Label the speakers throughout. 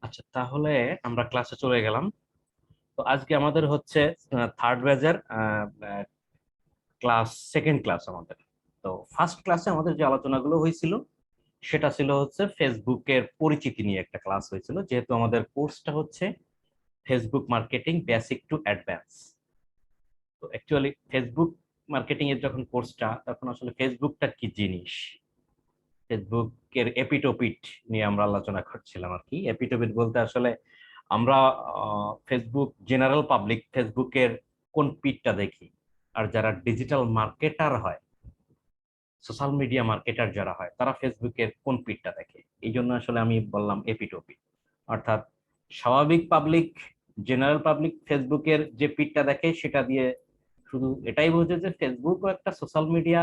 Speaker 1: আচ্ছা, তাহলে আমরা ক্লাসে চলে গেলাম। তো আজকে আমাদের হচ্ছে থার্ড ব্যাচের ক্লাস, সেকেন্ড ক্লাস আমাদের। তো ফার্স্ট ক্লাসে আমাদের যে আলোচনাগুলো হয়েছিল সেটা ছিল হচ্ছে ফেসবুকের পরিচিতি নিয়ে একটা ক্লাস হয়েছিল, যেহেতু আমাদের কোর্সটা হচ্ছে Facebook marketing basic to advance. তো অ্যাকচুয়ালি ফেসবুক মার্কেটিং এর যখন কোর্সটা, তখন আসলে ফেসবুকটা কি জিনিস, ফেসবুকের এপিটোপিট নিয়ে আমরা আলোচনা করছিলাম আর কি। এপিটোপিট বলতে আসলে আমরা ফেসবুক জেনারেল পাবলিক ফেসবুকের কোন পিটটা দেখি, আর যারা ডিজিটাল মার্কেটার হয়, সোশ্যাল মিডিয়া মার্কেটার যারা হয়, তারা ফেসবুকের কোন পিটটা দেখে। এই জন্য আসলে আমি বললাম এপিটোপিট। অর্থাৎ স্বাভাবিক পাবলিক, জেনারেল পাবলিক ফেসবুকের যে পিটটা দেখে সেটা দিয়ে শুধু এটাই বোঝে যে ফেসবুকও একটা সোশ্যাল মিডিয়া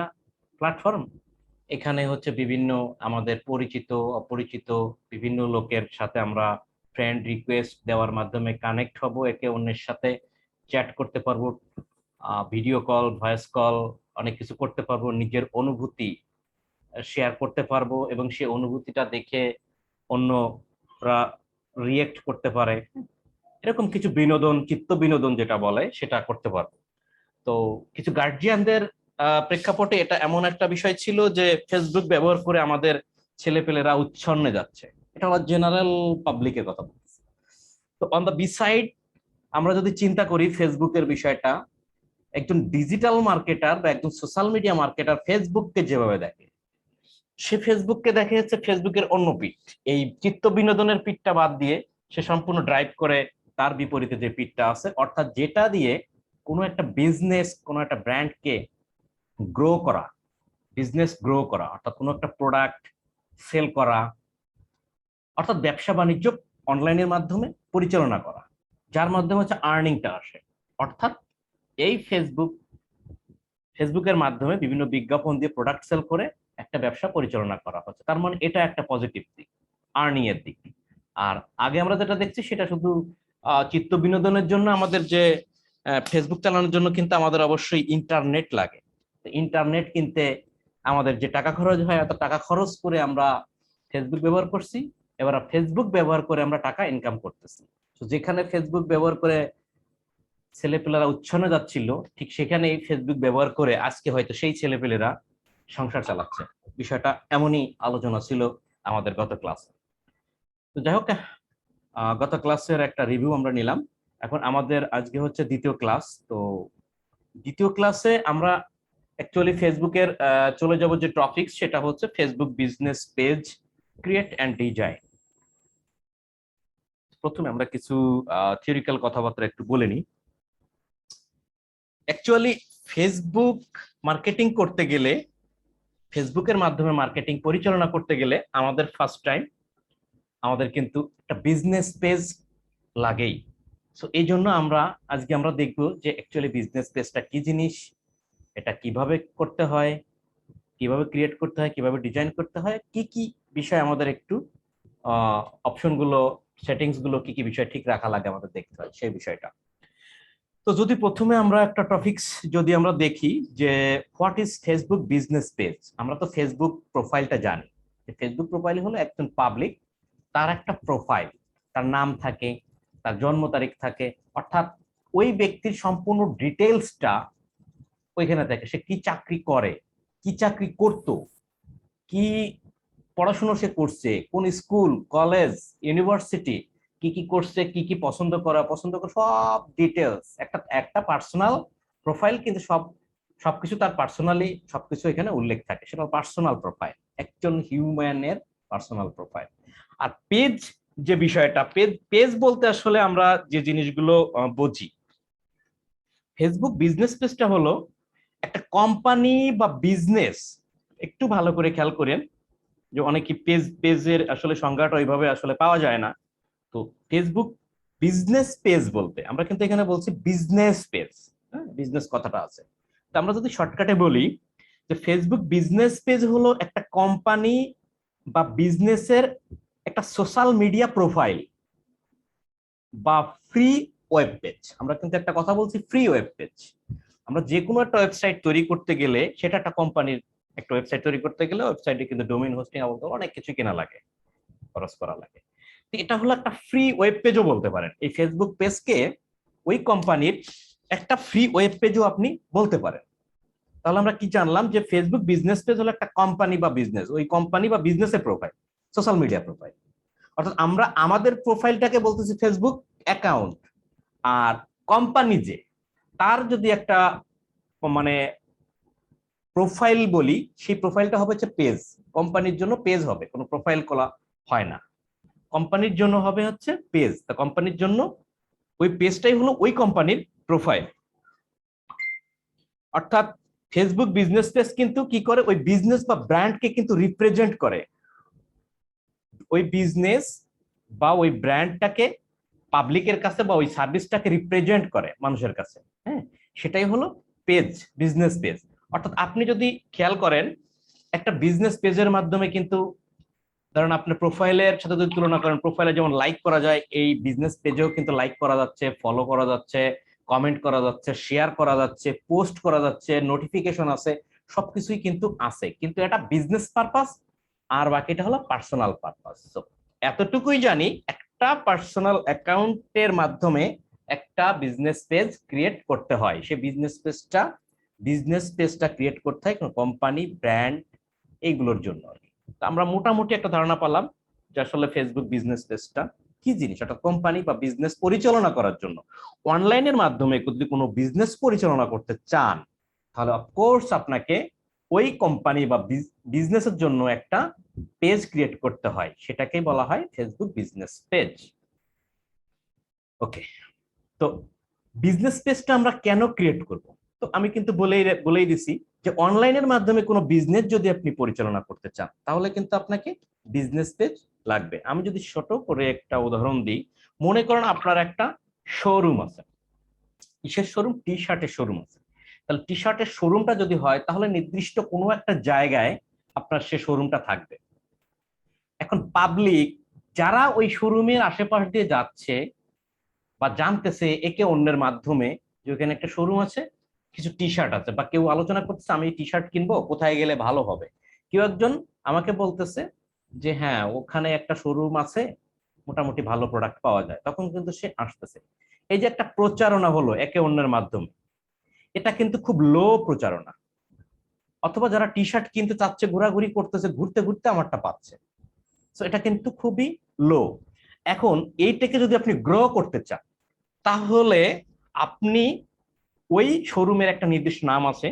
Speaker 1: প্ল্যাটফর্ম। এখানে হচ্ছে বিভিন্ন আমাদের পরিচিত অপরিচিত বিভিন্ন লোকের সাথে আমরা ফ্রেন্ড রিকোয়েস্ট দেওয়ার মাধ্যমে কানেক্ট হব, একে অন্যের সাথে চ্যাট করতে পারবো, ভিডিও কল, ভয়েস কল, অনেক কিছু করতে পারবো, নিজের অনুভূতি শেয়ার করতে পারবো, এবং সেই অনুভূতিটা দেখে অন্যরা রিয়েক্ট করতে পারে। এরকম কিছু বিনোদন, চিত্ত বিনোদন যেটা বলে, সেটা করতে পারবো। তো কিছু গার্জিয়ানদের প্রেক্ষাপটে এটা এমন একটা বিষয় ছিল যে ফেসবুক ব্যবহার করে আমাদের ছেলেপেলেরা উচ্ছন্নে যাচ্ছে। এটা হলো জেনারেল পাবলিকের কথা বলছি। তো অন দ্য বিসাইড আমরা যদি চিন্তা করি ফেসবুকের বিষয়টা, একজন ডিজিটাল মার্কেটার বা একজন সোশ্যাল মিডিয়া মার্কেটার ফেসবুককে যেভাবে দেখে, সে ফেসবুককে দেখে হচ্ছে ফেসবুকের অন্য পিঠ। এই চিত্ত বিনোদনের পিঠটা বাদ দিয়ে সে সম্পূর্ণ ড্রাইভ করে তার বিপরীতে যে পিঠটা আছে, অর্থাৎ যেটা দিয়ে কোনো একটা বিজনেস, কোনো একটা ব্র্যান্ডকে গ্রো করা, বিজনেস গ্রো করা, অর্থাৎ কোনো একটা প্রোডাক্ট সেল করা, অর্থাৎ ব্যবসা বাণিজ্য অনলাইনের মাধ্যমে পরিচালনা করা, যার মাধ্যমে হচ্ছে আর্নিংটা আসে। অর্থাৎ এই ফেসবুকের মাধ্যমে বিভিন্ন বিজ্ঞাপন দিয়ে প্রোডাক্ট সেল করে একটা ব্যবসা পরিচালনা করা হচ্ছে। তার মানে এটা একটা পজিটিভ দিক, আর্নিং এর দিক। আর আগে আমরা যেটা দেখছি সেটা শুধু চিত্ত বিনোদনের জন্য আমাদের যে ফেসবুক চালানোর জন্য কিন্তু আমাদের অবশ্যই ইন্টারনেট লাগে। ইন্টারনেট কিনতে আমাদের যে টাকা খরচ হয়, অত টাকা খরচ করে আমরা ফেসবুক ব্যবহার করছি। এবার ফেসবুক ব্যবহার করে আমরা টাকা ইনকাম করতেছি। তো যেখানে ফেসবুক ব্যবহার করে ছেলেপেলেরা উচ্ছন্নে যাচ্ছিল, ঠিক সেখানে এই ফেসবুক ব্যবহার করে আজকে হয়তো সেই ছেলেপেলেরা সংসার চালাচ্ছে। বিষয়টা এমনই আলোচনা ছিল আমাদের গত ক্লাসে। তো যাই হোক, গত ক্লাসের একটা রিভিউ আমরা নিলাম। এখন আমাদের আজকে হচ্ছে দ্বিতীয় ক্লাস। তো দ্বিতীয় ক্লাসে আমরা অ্যাকচুয়ালি ফেসবুকের চলে যাব যে টপিক, সেটা হচ্ছে Facebook business page create and design. প্রথমে আমরা কিছু থিওরিক্যাল কথাবার্তা একটু বলে নিই। অ্যাকচুয়ালি ফেসবুক মার্কেটিং করতে গেলে, ফেসবুকের মাধ্যমে মার্কেটিং পরিচালনা করতে গেলে আমাদের ফার্স্ট টাইম আমাদের কিন্তু একটা বিজনেস পেজ লাগেই। সো এই জন্য আজকে আমরা দেখব যে অ্যাকচুয়ালি বিজনেস পেজটা কি জিনিস, এটা কিভাবে করতে হয়, কিভাবে ক্রিয়েট করতে হয়, কিভাবে ডিজাইন করতে হয়, কি কি বিষয় আমাদের একটু অপশনগুলো, সেটিংস গুলো কি কি বিষয় ঠিক রাখা লাগে আমাদের দেখতে হয় সেই বিষয়টা। তো যদি প্রথমে আমরা একটা টপিকস যদি আমরা দেখি যে what is Facebook business page. আমরা তো ফেসবুক প্রোফাইলটা জানি, যে ফেসবুক প্রোফাইল হলো একজন পাবলিক, তার একটা প্রোফাইল, তার নাম থাকে, তার জন্ম তারিখ থাকে, অর্থাৎ ওই ব্যক্তির সম্পূর্ণ ডিটেলসটা ওইখানে থাকে। সে কি চাকরি করে, কি চাকরি করত, কি পড়াশোনা সে করছে, কোন স্কুল কলেজ ইউনিভার্সিটি, কি কি করছে, কি কি পছন্দ করে সব ডিটেলস, একটা একটা পার্সোনাল প্রোফাইল। কিন্তু সবকিছু তার পার্সোনালি সবকিছু এখানে উল্লেখ থাকে, সেটা পার্সোনাল প্রোফাইল, একজন হিউম্যানের পার্সোনাল প্রোফাইল। আর পেজ, যে বিষয়টা, পেজ পেজ বলতে আসলে আমরা যে জিনিসগুলো বুঝি, ফেসবুক বিজনেস পেজটা হলো একটা কোম্পানি বা বিজনেস। একটু ভালো করে খেয়াল করেন যে অনেকে পেজের আসলে সংজ্ঞাটা ওইভাবে আসলে পাওয়া যায় না। তো ফেসবুক বিজনেস পেজ বলতে আমরা কিন্তু এখানে বলছি বিজনেস পেজ। হ্যাঁ, বিজনেস কথাটা আছে। তো আমরা যদি শর্টকাটে বলি যে ফেসবুক বিজনেস পেজ হলো একটা কোম্পানি বা বিজনেসের একটা সোশ্যাল মিডিয়া প্রোফাইল বা ফ্রি ওয়েব পেজ। আমরা কিন্তু একটা কথা বলছি ফ্রি ওয়েব পেজ। আমরা যে কোনো একটা ওয়েবসাইট তৈরি করতে গেলে, সেটা একটা কোম্পানির একটা ওয়েবসাইট তৈরি করতে গেলে ওয়েবসাইটে কিন্তু ডোমেইন হোস্টিং অনেক কিছু কেনা লাগে, খরচ করা লাগে। এটা হলো একটা ফ্রি ওয়েব পেজও বলতে পারেন, এই ফেসবুক পেজকে ওই কোম্পানির একটা ফ্রি ওয়েব পেজও আপনি বলতে পারেন। তাহলে আমরা কি জানলাম যে ফেসবুক বিজনেস পেজ হলো একটা কোম্পানি বা বিজনেস, ওই কোম্পানি বা বিজনেসের প্রোফাইল, সোশ্যাল মিডিয়া প্রোফাইল। অর্থাৎ আমরা আমাদের প্রোফাইলটাকে বলতেছি ফেসবুক অ্যাকাউন্ট, আর কোম্পানি যে তার যদি একটা মানে প্রোফাইল বলি, সেই প্রোফাইলটা হবে হচ্ছে পেজ। কোম্পানির জন্য পেজ হবে, কোনো প্রোফাইল খোলা হয় না। কোম্পানির জন্য হবে হচ্ছে পেজ, তা কোম্পানির জন্য ওই পেজটাই হলো ওই কোম্পানির প্রোফাইল। অর্থাৎ ফেসবুক বিজনেস পেজ কিন্তু কি করে, ওই বিজনেস বা ব্র্যান্ডকে কিন্তু রিপ্রেজেন্ট করে, ওই বিজনেস বা ওই ব্র্যান্ডটাকে পাবলিকের কাছে বা ওই সার্ভিসটাকে রিপ্রেজেন্ট করে মানুষের কাছে। হ্যাঁ, সেটাই হলো পেজ, বিজনেস পেজ। অর্থাৎ আপনি যদি খেয়াল করেন একটা বিজনেস পেজের মাধ্যমে কিন্তু, ধরেন আপনার প্রোফাইলের সাথে যদি তুলনা করেন, প্রোফাইলে যেমন লাইক করা যায়, এই বিজনেস পেজেও কিন্তু লাইক করা যাচ্ছে, ফলো করা যাচ্ছে, কমেন্ট করা যাচ্ছে, শেয়ার করা যাচ্ছে, পোস্ট করা যাচ্ছে, নোটিফিকেশন আছে, সবকিছুই কিন্তু আছে, কিন্তু এটা বিজনেস পারপাস আর বাকিটা হলো পার্সোনাল পারপাস। তো এতটুকুই জানি, একটা পার্সোনাল অ্যাকাউন্টের মাধ্যমে একটা বিজনেস পেজ ক্রিয়েট করতে হয়, সে বিজনেস পেজটা ক্রিয়েট করতে হয় কোনো কোম্পানি, ব্র্যান্ড, এইগুলোর জন্য আর কি। তো আমরা মোটামুটি একটা ধারণা পেলাম যে আসলে ফেসবুক বিজনেস পেজটা কি জিনিস। একটা কোম্পানি বা বিজনেস পরিচালনা করার জন্য, অনলাইনের মাধ্যমে যদি কোনো বিজনেস পরিচালনা করতে চান, তাহলে অফকোর্স আপনাকে ওই কোম্পানি বা বিজনেসের জন্য একটা পেজ ক্রিয়েট করতে হয়, সেটাকেই বলা হয় ফেসবুক বিজনেস পেজ। ওকে, তো বিজনেস পেজটা আমরা কেন ক্রিয়েট করব? তো আমি কিন্তু বলেই দিছি যে অনলাইনের মাধ্যমে কোনো বিজনেস যদি আপনি পরিচালনা করতে চান, তাহলে কিন্তু আপনাকে বিজনেস পেজ লাগবে। আমি যদি ছোট করে একটা উদাহরণ দিই, মনে করেন আপনার একটা শোরুম আছে, কিসের শোরুম? টি শার্টের শোরুম আছে। তাহলে টি শার্টের শোরুমটা যদি হয়, তাহলে নির্দিষ্ট কোনো একটা জায়গায় আপনার সে শোরুমটা থাকবে। এখন পাবলিক যারা ওই শোরুমের আশেপাশ দিয়ে যাচ্ছে বা জানতেছে একে অন্যের মাধ্যমে যে ওখানে একটা শোরুম আছে, কিছু টি শার্ট আছে, বা কেউ আলোচনা করতেছে আমি টি শার্ট কিনবো, কোথায় গেলে ভালো হবে, কেউ একজন আমাকে বলতেছে যে হ্যাঁ ওখানে একটা শোরুম আছে, মোটামুটি ভালো প্রোডাক্ট পাওয়া যায়, তখন কিন্তু সে আসতেছে। এই যে একটা প্রচারণা হলো একে অন্যের মাধ্যমে, এটা কিন্তু খুব লো প্রচারণা। অথবা যারা টি শার্ট কিনতে চাচ্ছে, ঘোরাঘুরি করতেছে, ঘুরতে ঘুরতে আমারটা পাচ্ছে, তো এটা কিন্তু খুবই লো। এখন এইটাকে যদি আপনি গ্রো করতে চান, তাহলে আপনি ওই শোরুমের একটা নির্দিষ্ট নাম আছে,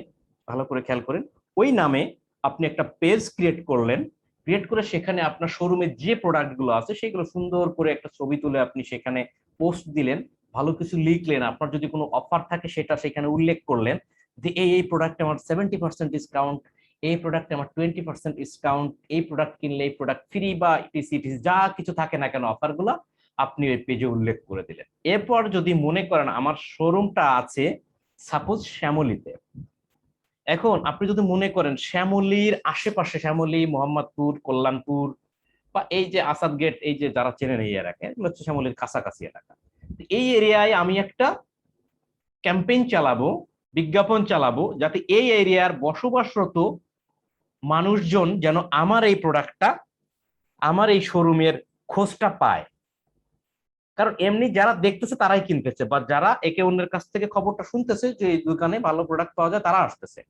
Speaker 1: ভালো করে খেয়াল করেন, ওই নামে আপনি একটা পেজ ক্রিয়েট করলেন, ক্রিয়েট করে সেখানে আপনার শোরুমে যে প্রোডাক্ট গুলো আছে সেগুলো সুন্দর করে একটা ছবি তুলে আপনি সেখানে পোস্ট দিলেন, ভালো কিছু লিখলেন, আপনার যদি কোনো অফার থাকে সেটা সেখানে উল্লেখ করলেন যে এই প্রোডাক্টে আমার 70% ডিসকাউন্ট, এই প্রোডাক্টে আমার 20% ডিসকাউন্ট, এই প্রোডাক্ট কিনলে এই প্রোডাক্ট ফ্রি, বা ইটিসি যা কিছু থাকে না কেন অফার গুলো আপনি ওই পেজে উল্লেখ করে দিলেন। এরপর যদি মনে করেন আমার শোরুমটা আছে সাপোজ শ্যামলীতে, এখন আপনি যদি মনে করেন শ্যামলীর আশেপাশে, শ্যামলী, মোহাম্মদপুর, কল্যাণপুর, বা এই যে আসাদ গেট, এই যে যারা চেনেন এই এলাকা, এগুলো হচ্ছে শ্যামলীর কাছাকাছি এলাকা, এই এরিয়ায় আমি একটা ক্যাম্পেইন চালাবো, বিজ্ঞাপন চালাবো, যাতে এই এরিয়ার বসবাসরত মানুষজন যেন আমার এই প্রোডাক্টটা, আমার এই শোরুমের খোঁজটা পায়। কারণ এমনি যারা দেখতেছে তারাই কিনতেছে, বা যারা একে অন্যের কাছ থেকে খবরটা শুনতেছে যে এই দোকানে ভালো প্রোডাক্ট পাওয়া যায়, তারা আসতেছে।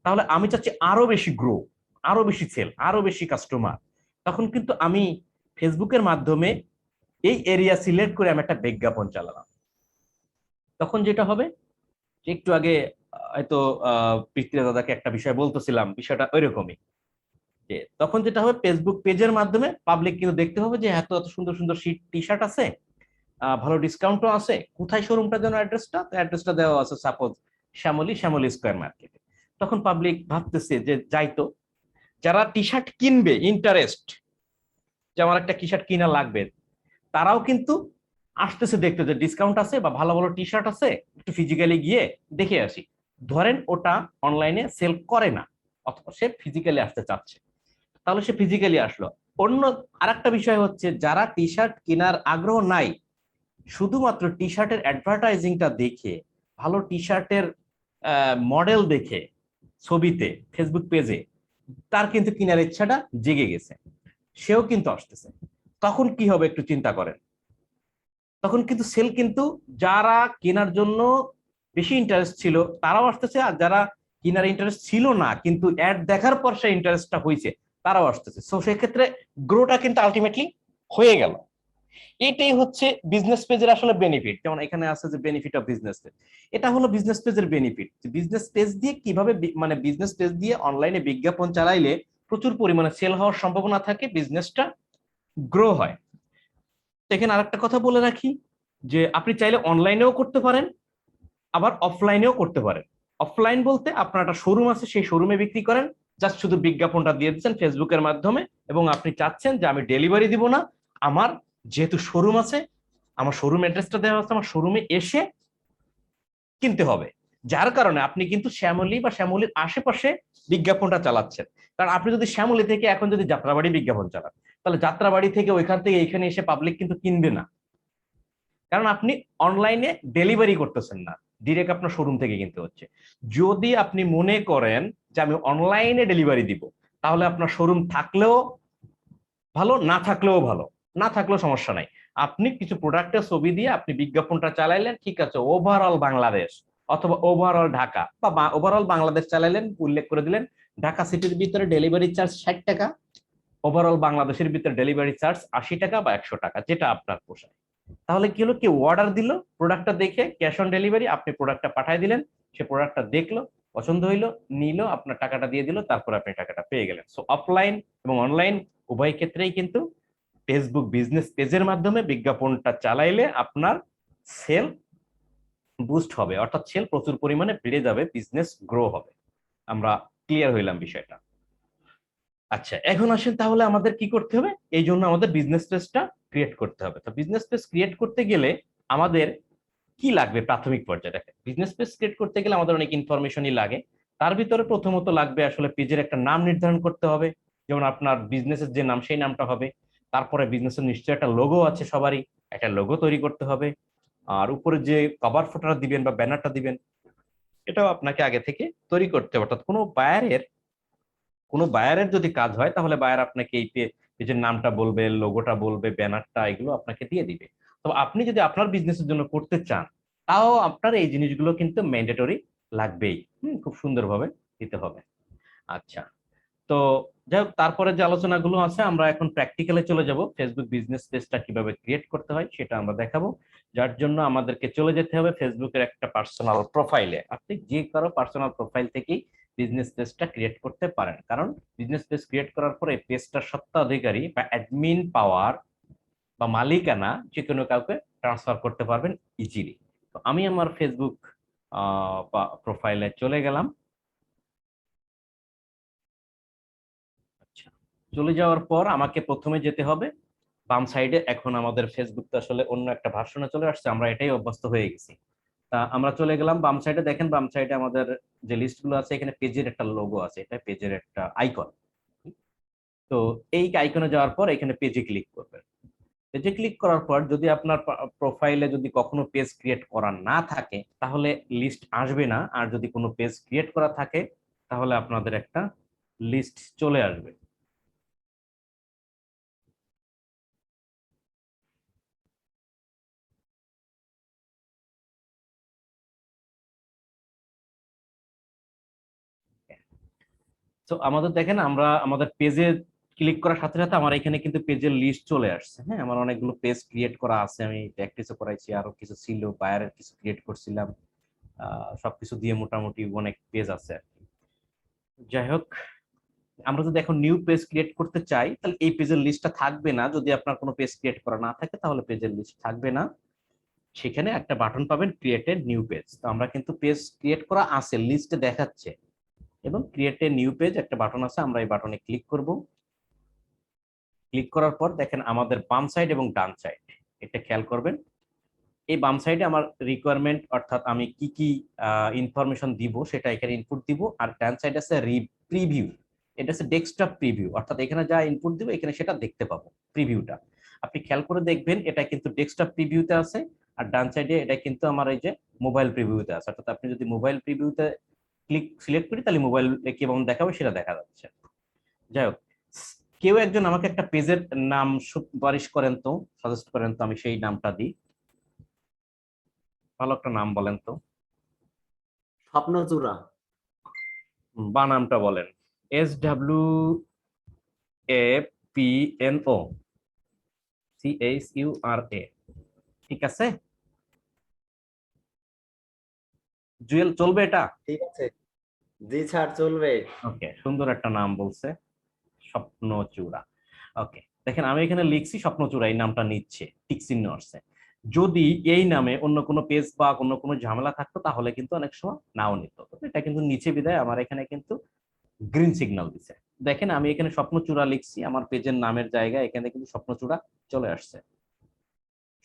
Speaker 1: তাহলে আমি চাচ্ছি আরো বেশি গ্রো, আরো বেশি সেল, আরো বেশি কাস্টমার। তখন কিন্তু আমি ফেসবুকের মাধ্যমে এই এরিয়া সিলেক্ট করে আমি একটা বিজ্ঞাপন চালালাম। তখন যেটা হবে যে একটু আগে হয়তো পৃথ্বীরাজ দাদাকে একটা বিষয় বলতেছিলাম, বিষয়টা ওইরকমই, যে তখন যেটা হবে ফেসবুক পেজের মাধ্যমে পাবলিক কিন্তু দেখতে হবে যে এত এত সুন্দর সুন্দর টি শার্ট আছে, ভালো ডিসকাউন্টও আছে, কোথায় শোরুমটা যেন, অ্যাড্রেসটা দেওয়া আছে সাপোজ শ্যামলী স্কয়ার মার্কেটে। তখন পাবলিক ভাবতেছে যে যাইতো, যারা টি শার্ট কিনবে ইন্টারেস্ট, যে আমার একটা টি শার্ট কিনা লাগবে, তারাও কিন্তু আসতেছে দেখতে যে ডিসকাউন্ট আছে বা ভালো ভালো টি শার্ট আছে, একটু ফিজিক্যালি গিয়ে দেখে আসি। ধরেন ওটা অনলাইনে সেল করে না, অথবা সে ফিজিক্যালি আসতে চাচ্ছে, তাহলে সে ফিজিক্যালি আসলো। অন্য আরেকটা বিষয় হচ্ছে, যারা টি শার্ট কেনার আগ্রহ নাই, শুধুমাত্র টি শার্টের অ্যাডভার্টাইজিংটা দেখে, ভালো টি শার্টের মডেল দেখে ছবিতে ফেসবুক পেজে, তার কিন্তু কেনার ইচ্ছাটা জেগে গেছে, সেও কিন্তু আসতেছে। তখন কি হবে একটু চিন্তা করেন। তখন কিন্তু সেল কিন্তু যারা কেনার জন্য বেশি ইন্টারেস্ট ছিল তারাও আসতেছে, আর যারা কেনার ইন্টারেস্ট ছিল না কিন্তু অ্যাড দেখার পর সে ইন্টারেস্টটা হয়েছে তারাও আসতেছে। সো সেক্ষেত্রে গ্রোটা কিন্তু আলটিমেটলি হয়ে গেল। এটাই হচ্ছে বিজনেস পেজের আসলে বেনিফিট। যেমন এখানে আছে যে বেনিফিট অফ বিজনেস পেজ, এটা হলো বিজনেস পেজের বেনিফিট। বিজনেস পেজ দিয়ে কিভাবে মানে বিজনেস পেজ দিয়ে অনলাইনে বিজ্ঞাপন চালাইলে প্রচুর পরিমাণে সেল হওয়ার সম্ভাবনা থাকে, বিজনেসটা গ্রো হয়। এখানে আরেকটা কথা বলে রাখি যে আপনি চাইলে অনলাইনেও করতে পারেন, আবার অফলাইনেও করতে পারেন। অফলাইন বলতে আপনার একটা শোরুম আছে, সেই শোরুমে বিক্রি করেন, জাস্ট শুধু বিজ্ঞাপনটা দিয়ে দিচ্ছেন ফেসবুকের মাধ্যমে, এবং আপনি চাচ্ছেন যে আমি ডেলিভারি দিব না, আমার যেহেতু শোরুম আছে, আমার শোরুম অ্যাড্রেসটা দেওয়া আছে, আমার শোরুমে এসে কিনতে হবে। যার কারণে আপনি কিন্তু শ্যামলী বা শ্যামলীর আশেপাশে বিজ্ঞাপনটা চালাচ্ছেন। কারণ আপনি যদি শ্যামলী থেকে এখন যদি যাত্রাবাড়ি বিজ্ঞাপন চালান, তাহলে যাত্রাবাড়ি থেকে ওইখান থেকে এখানে এসে পাবলিক কিন্তু কিনবে না, কারণ আপনি অনলাইনে ডেলিভারি করতেছেন না, ডিরেক্ট আপনার শোরুম থেকে কিনতে হচ্ছে। যদি আপনি মনে করেন যে আমি অনলাইনে ডেলিভারি দিব, তাহলে আপনার শোরুম থাকলেও ভালো, না থাকলেও ভালো, না থাকলেও সমস্যা নাই। আপনি কিছু প্রোডাক্টের ছবি দিয়ে আপনি বিজ্ঞাপনটা চালাইলেন, ঠিক আছে, ওভারঅল বাংলাদেশ অথবা ওভারঅল ঢাকা বা ওভারঅল বাংলাদেশ চালাইলেন, উল্লেখ করে দিলেন ঢাকা সিটির ভিতরে ডেলিভারি চার্জ 60 টাকা, ওভারঅল বাংলাদেশের ভিতরে ডেলিভারি চার্জ 80 টাকা বা 100 টাকা, যেটা আপনার পোষায়। তাহলে কি হলো, কেউ অর্ডার দিল, প্রোডাক্টটা দেখে ক্যাশ অন ডেলিভারি আপনি প্রোডাক্টটা পাঠিয়ে দিলেন, সে প্রোডাক্টটা দেখলো, পছন্দ হইলো, নিল, আপনার টাকাটা দিয়ে দিল, তারপর আপনি টাকাটা পেয়ে গেলেন। সো অফলাইন এবং অনলাইন উভয় ক্ষেত্রেই কিন্তু ফেসবুক বিজনেস পেজের মাধ্যমে বিজ্ঞাপনটা চালাইলে আপনার সেল বুস্ট হবে, অর্থাৎ সেল প্রচুর পরিমাণে বেড়ে যাবে, বিজনেস গ্রো হবে। আমরা ক্লিয়ার হইলাম বিষয়টা। আচ্ছা, এখন আসেন তাহলে আমাদের কি করতে হবে। এই জন্য আমাদের বিজনেস পেজটা ক্রিয়েট করতে হবে। তো বিজনেস পেজ ক্রিয়েট করতে গেলে আমাদের কি লাগবে প্রাথমিক পর্যায়ে? দেখেন, বিজনেস পেজ ক্রিয়েট করতে গেলে আমাদের অনেক ইনফরমেশনই লাগে। তার ভিতরে প্রথমত লাগবে আসলে পেজের একটা নাম নির্ধারণ করতে হবে। যেমন আপনার বিজনেসের যে নাম, সেই নামটা হবে। তারপরে বিজনেসের নিশ্চয়ই একটা লোগো আছে, সবারই একটা লোগো তৈরি করতে হবে। আর উপরে যে কভার ফটোটা দিবেন বা ব্যানারটা দিবেন, এটাও আপনাকে আগে থেকে তৈরি করতে হবে। অর্থাৎ কোনো বায়ারের যদি কাজ হয়, তাহলে বায়ার আপনাকে এই পেজের নামটা বলবে, লোগোটা বলবে, ব্যানারটা, এগুলো আপনাকে দিয়ে দিবে। তো আপনি যদি আপনার বিজনেসের জন্য করতে চান, তাও আপনার এই জিনিসগুলো কিন্তু ম্যান্ডেটরি লাগবেই। খুব সুন্দরভাবে দিতে হবে। আচ্ছা, তো যাই হোক, তারপরে যে আলোচনাগুলো আছে, আমরা এখন প্র্যাকটিক্যালে চলে যাব। ফেসবুক বিজনেস পেজটা কিভাবে ক্রিয়েট করতে হয় সেটা আমরা দেখাবো। যার জন্য আমাদেরকে চলে যেতে হবে ফেসবুকের একটা পার্সোনাল প্রোফাইলে। আপনি যে কারো পার্সোনাল প্রোফাইল থেকেই বিজনেস পেজটা ক্রিয়েট করতে পারেন, কারণ বিজনেস পেজ ক্রিয়েট করার পরে পেজটার স্বত্বাধিকারী বা অ্যাডমিন পাওয়ার বা মালিকানা যে কোনো কাউকে ট্রান্সফার করতে পারবেন ইজিলি। তো আমি আমার ফেসবুক প্রোফাইলে চলে গেলাম। আচ্ছা, চলে যাওয়ার পর আমাকে প্রথমে যেতে হবে বাম সাইডে। এখন আমাদের ফেসবুক তো আসলে অন্য একটা ভার্সনে চলে আসছে, আমরা এটাই অভ্যস্ত হয়ে গেছি। তা আমরা চলে গেলাম বাম সাইডে। দেখেন বাম সাইডে আমাদের যে লিস্ট গুলো আছে, এখানে পেজের একটা লোগো আছে, এটা পেজের একটা আইকন। তো এই আইকনে যাওয়ার পর এখানে পেজে ক্লিক করবেন। পেজে ক্লিক করার পর যদি আপনার প্রোফাইলে যদি কখনো পেজ ক্রিয়েট করা না থাকে, তাহলে লিস্ট আসবে না। আর যদি কোনো পেজ ক্রিয়েট করা থাকে, তাহলে আপনাদের একটা লিস্ট চলে আসবে। তো আমাদের দেখেন, আমরা আমাদের পেজে ক্লিক করার সাথে সাথে আমার এখানে কিন্তু পেজের লিস্ট চলে আসছে। হ্যাঁ, আমার অনেকগুলো পেজ ক্রিয়েট করা আছে, আমি প্র্যাকটিসও করাইছি, আরো কিছু ছিল, বায়ারের কিছু ক্রিয়েট করছিলাম। সবকিছু দিয়ে মোটামুটি অনেক পেজ আছে আর কি। যাই হোক, আমরা যদি এখন নিউ পেজ ক্রিয়েট করতে চাই, তাহলে এই পেজের লিস্টটা থাকবে না। যদি আপনার কোনো পেজ ক্রিয়েট করা না থাকে, তাহলে পেজের লিস্ট থাকবে না। সেখানে একটা বাটন পাবেন, ক্রিয়েটেড নিউ পেজ। তো আমরা কিন্তু পেজ ক্রিয়েট করা আছে, লিস্টে দেখাচ্ছে, এবং ক্রিয়েটেড নিউ পেজ একটা বাটন আছে, আমরা এই বাটনে ক্লিক করব। ক্লিক করার পর দেখেন আমাদের বাম সাইড এবং ডান সাইড, এটা খেয়াল করবেন। এই বাম সাইডে আমার রিকোয়ারমেন্ট, অর্থাৎ আমি কি কি ইনফরমেশন দিব সেটা এখানে ইনপুট দিব। আর ডান সাইড আছে প্রিভিউ, এটা হচ্ছে ডেস্কটপ প্রিভিউ, অর্থাৎ এখানে যা ইনপুট দিব এখানে সেটা দেখতে পাবো, প্রিভিউটা। আপনি খেয়াল করে দেখবেন, এটা কিন্তু ডেস্কটপ প্রিভিউতে আছে। আর ডান সাইডে এটা কিন্তু আমার এই যে মোবাইল প্রিভিউতে আছে। অর্থাৎ আপনি যদি মোবাইল প্রিভিউতে সিলেক্ট করি, তাহলে মোবাইল কেমন দেখাবে সেটা দেখা যাচ্ছে। যাই হোক, কেউ একজন আমাকে একটা পেজের নাম সুপারিশ করেন তো, সাজেস্ট করেন তো, আমি সেই নামটা দিই। ভালো একটা নাম বলেন তো।
Speaker 2: স্বপ্নচূড়া।
Speaker 1: বা নামটা বলেন। SWAPNO, ঠিক আছে? জুয়েল, চলবে এটা?
Speaker 2: ঠিক আছে, জি স্যার, চলবে।
Speaker 1: ওকে, সুন্দর একটা নাম বলছে, স্বপ্নচূড়া। ওকে, দেখেন আমি এখানে লিখছি স্বপ্নচূড়া, এই নামটা নিচ্ছে, টিক চিহ্ন আসছে। যদি এই নামে অন্য কোনো পেজ বা অন্য কোনো ঝামেলা থাকতো তাহলে কিন্তু অনেক সময় নাও নিত। তো এটা কিন্তু নিচে বিদায় আমার এখানে কিন্তু গ্রিন সিগন্যাল দিছে। দেখেন আমি এখানে স্বপ্নচূড়া লিখছি, আমার পেজের নামের জায়গায় এখানে কিন্তু স্বপ্নচূড়া চলে আসছে।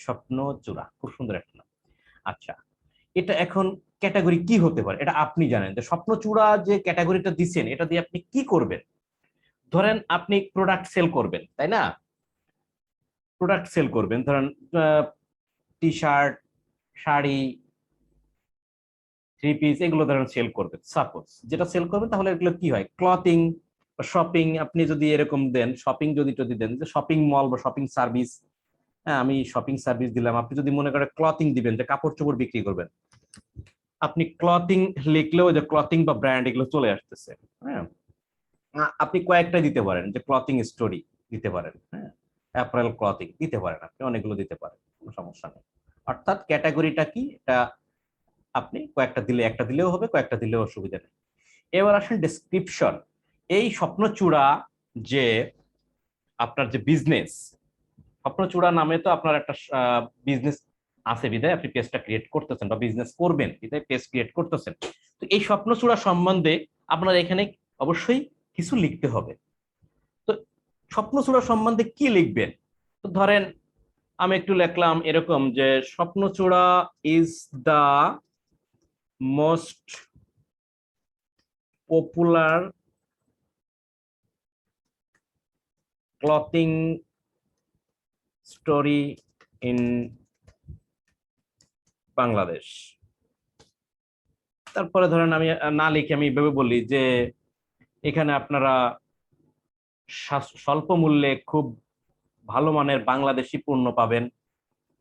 Speaker 1: স্বপ্নচূড়া, খুব সুন্দর একটা নাম। আচ্ছা, এটা এখন ক্যাটাগরি কি হতে পারে এটা আপনি জানেন, যে স্বপ্নচূড়া যে ক্যাটাগরিটা দিচ্ছেন এটা দিয়ে আপনি কি করবেন। ধরেন আপনি প্রোডাক্ট সেল করবেন, তাই না? প্রোডাক্ট সেল করবেন, ধরেন T shirt, sari, three piece, এগুলো ধরেন সেল করবেন। সাপোজ যেটা সেল করবেন, তাহলে এগুলো কি হয়, ক্লথিং, শপিং। আপনি যদি এরকম দেন, শপিং যদি দেন যে শপিং মল বা শপিং সার্ভিস, হ্যাঁ আমি শপিং সার্ভিস দিলাম। আপনি যদি মনে করেন ক্লথিং দিবেন, যে কাপড় চোপড় বিক্রি করবেন, আপনি ক্লথিং লিখলেও যে ক্লথিং বা ব্র্যান্ড এগুলো চলে আসতেছে। হ্যাঁ, আপনি কয়েকটা দিতে পারেন, যে ক্লথিং স্টোরি দিতে পারেন, হ্যাঁ, অ্যাপারেল ক্লথিং দিতে পারেন, আপনি অনেকগুলো দিতে পারেন, কোনো সমস্যা নেই। অর্থাৎ ক্যাটাগরিটা কি এটা আপনি কয়েকটা দিলে, একটা দিলেও হবে, কয়েকটা দিলেও অসুবিধা নেই। এবার আসেন ডেসক্রিপশন। এই স্বপ্নচূড়া যে আপনার যে বিজনেস, স্বপ্নচূড়া নামে তো আপনার একটা বিজনেস আছে বিধায় আপনি পেজটা ক্রিয়েট করতেছেন, বা বিজনেস করবেন বিধায় পেজ ক্রিয়েট করতেছেন। তো এই স্বপ্নচূড়া সম্বন্ধে আপনার এখানে অবশ্যই কিছু লিখতে হবে। তো স্বপ্নচূড়া সম্বন্ধে কি লিখবেন? তো ধরেন আমি একটু লিখলাম এরকম, যে Swapnochura is the most popular clothing story in Bangladesh. তারপরে ধরেন আমি না লিখে আমি এভাবে বলি যে এখানে আপনারা স্বল্প মূল্যে খুব ভালো মানের বাংলাদেশি পণ্য পাবেন,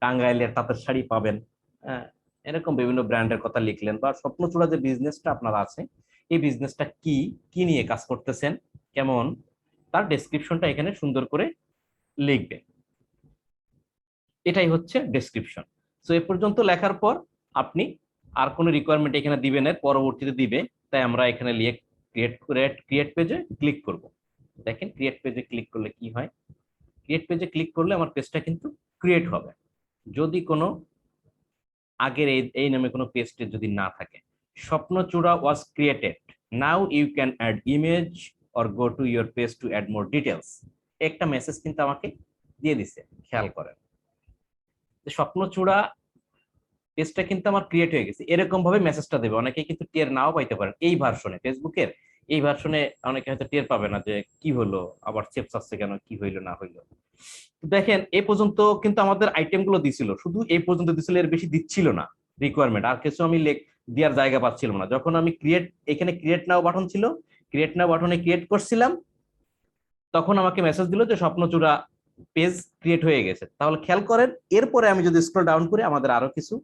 Speaker 1: টাঙ্গাইলের তাঁতের শাড়ি পাবেন। হ্যাঁ, এরকম বিভিন্ন ব্র্যান্ডের কথা লিখলেন। বা স্বপ্নচূড়া যে বিজনেসটা আপনার আছে, এই বিজনেসটা কি, কি নিয়ে কাজ করতেছেন, কেমন, তার ডেসক্রিপশনটা এখানে সুন্দর করে লিখবেন। এটাই হচ্ছে ডেসক্রিপশন। সো এ পর্যন্ত লেখার পর আপনি আর কোনো রিকোয়ারমেন্ট এখানে দিবেন, এর পরবর্তীতে দিবে। তাই আমরা এখানে লিখে ক্রিয়েট পেজে ক্লিক করব। দেখেন ক্রিয়েট পেজে ক্লিক করলে কি হয়। ক্রিয়েট পেজে ক্লিক করলে আমার পেজটা কিন্তু ক্রিয়েট হবে। যদি কোনো আগের এই নামে কোনো পেজটি যদি না থাকে, Swapnochura was created, now you can add image or go to your page to add more details, একটা মেসেজ কিন্তু আমাকে দিয়ে দিছে, খেয়াল করেন। স্বপ্নচূড়া পেজটা কিন্তু আমার ক্রিয়েট হয়ে গেছে, এরকম ভাবে মেসেজটা দেবে। অনেকেই কিন্তু টের নাও পাইতে পারেন এই ভার্সনে, ফেসবুকের এই ভার্সনে অনেকে হয়তো টের পাবে না যে কি হলো, আবার চেপস আসছে কেন, কি হইলো না হইলো। দেখেন এই পর্যন্ত কিন্তু আমাদের আইটেম গুলো দিছিল, শুধু এই পর্যন্ত দিছিল, এর বেশি দিচ্ছিল না রিকোয়ারমেন্ট। আর কিছু আমি দেওয়ার জায়গা পাচ্ছিলাম না। যখন আমি এখানে ক্রিয়েট নাও বাটন ছিল, ক্রিয়েট নাও বাটনে ক্রিয়েট করছিলাম, তখন আমাকে মেসেজ দিল যে স্বপ্নচূড়া পেজ ক্রিয়েট হয়ে গেছে। তাহলে খেয়াল করেন, এরপরে আমি যদি স্ক্রল ডাউন করি, আমাদের আরো কিছু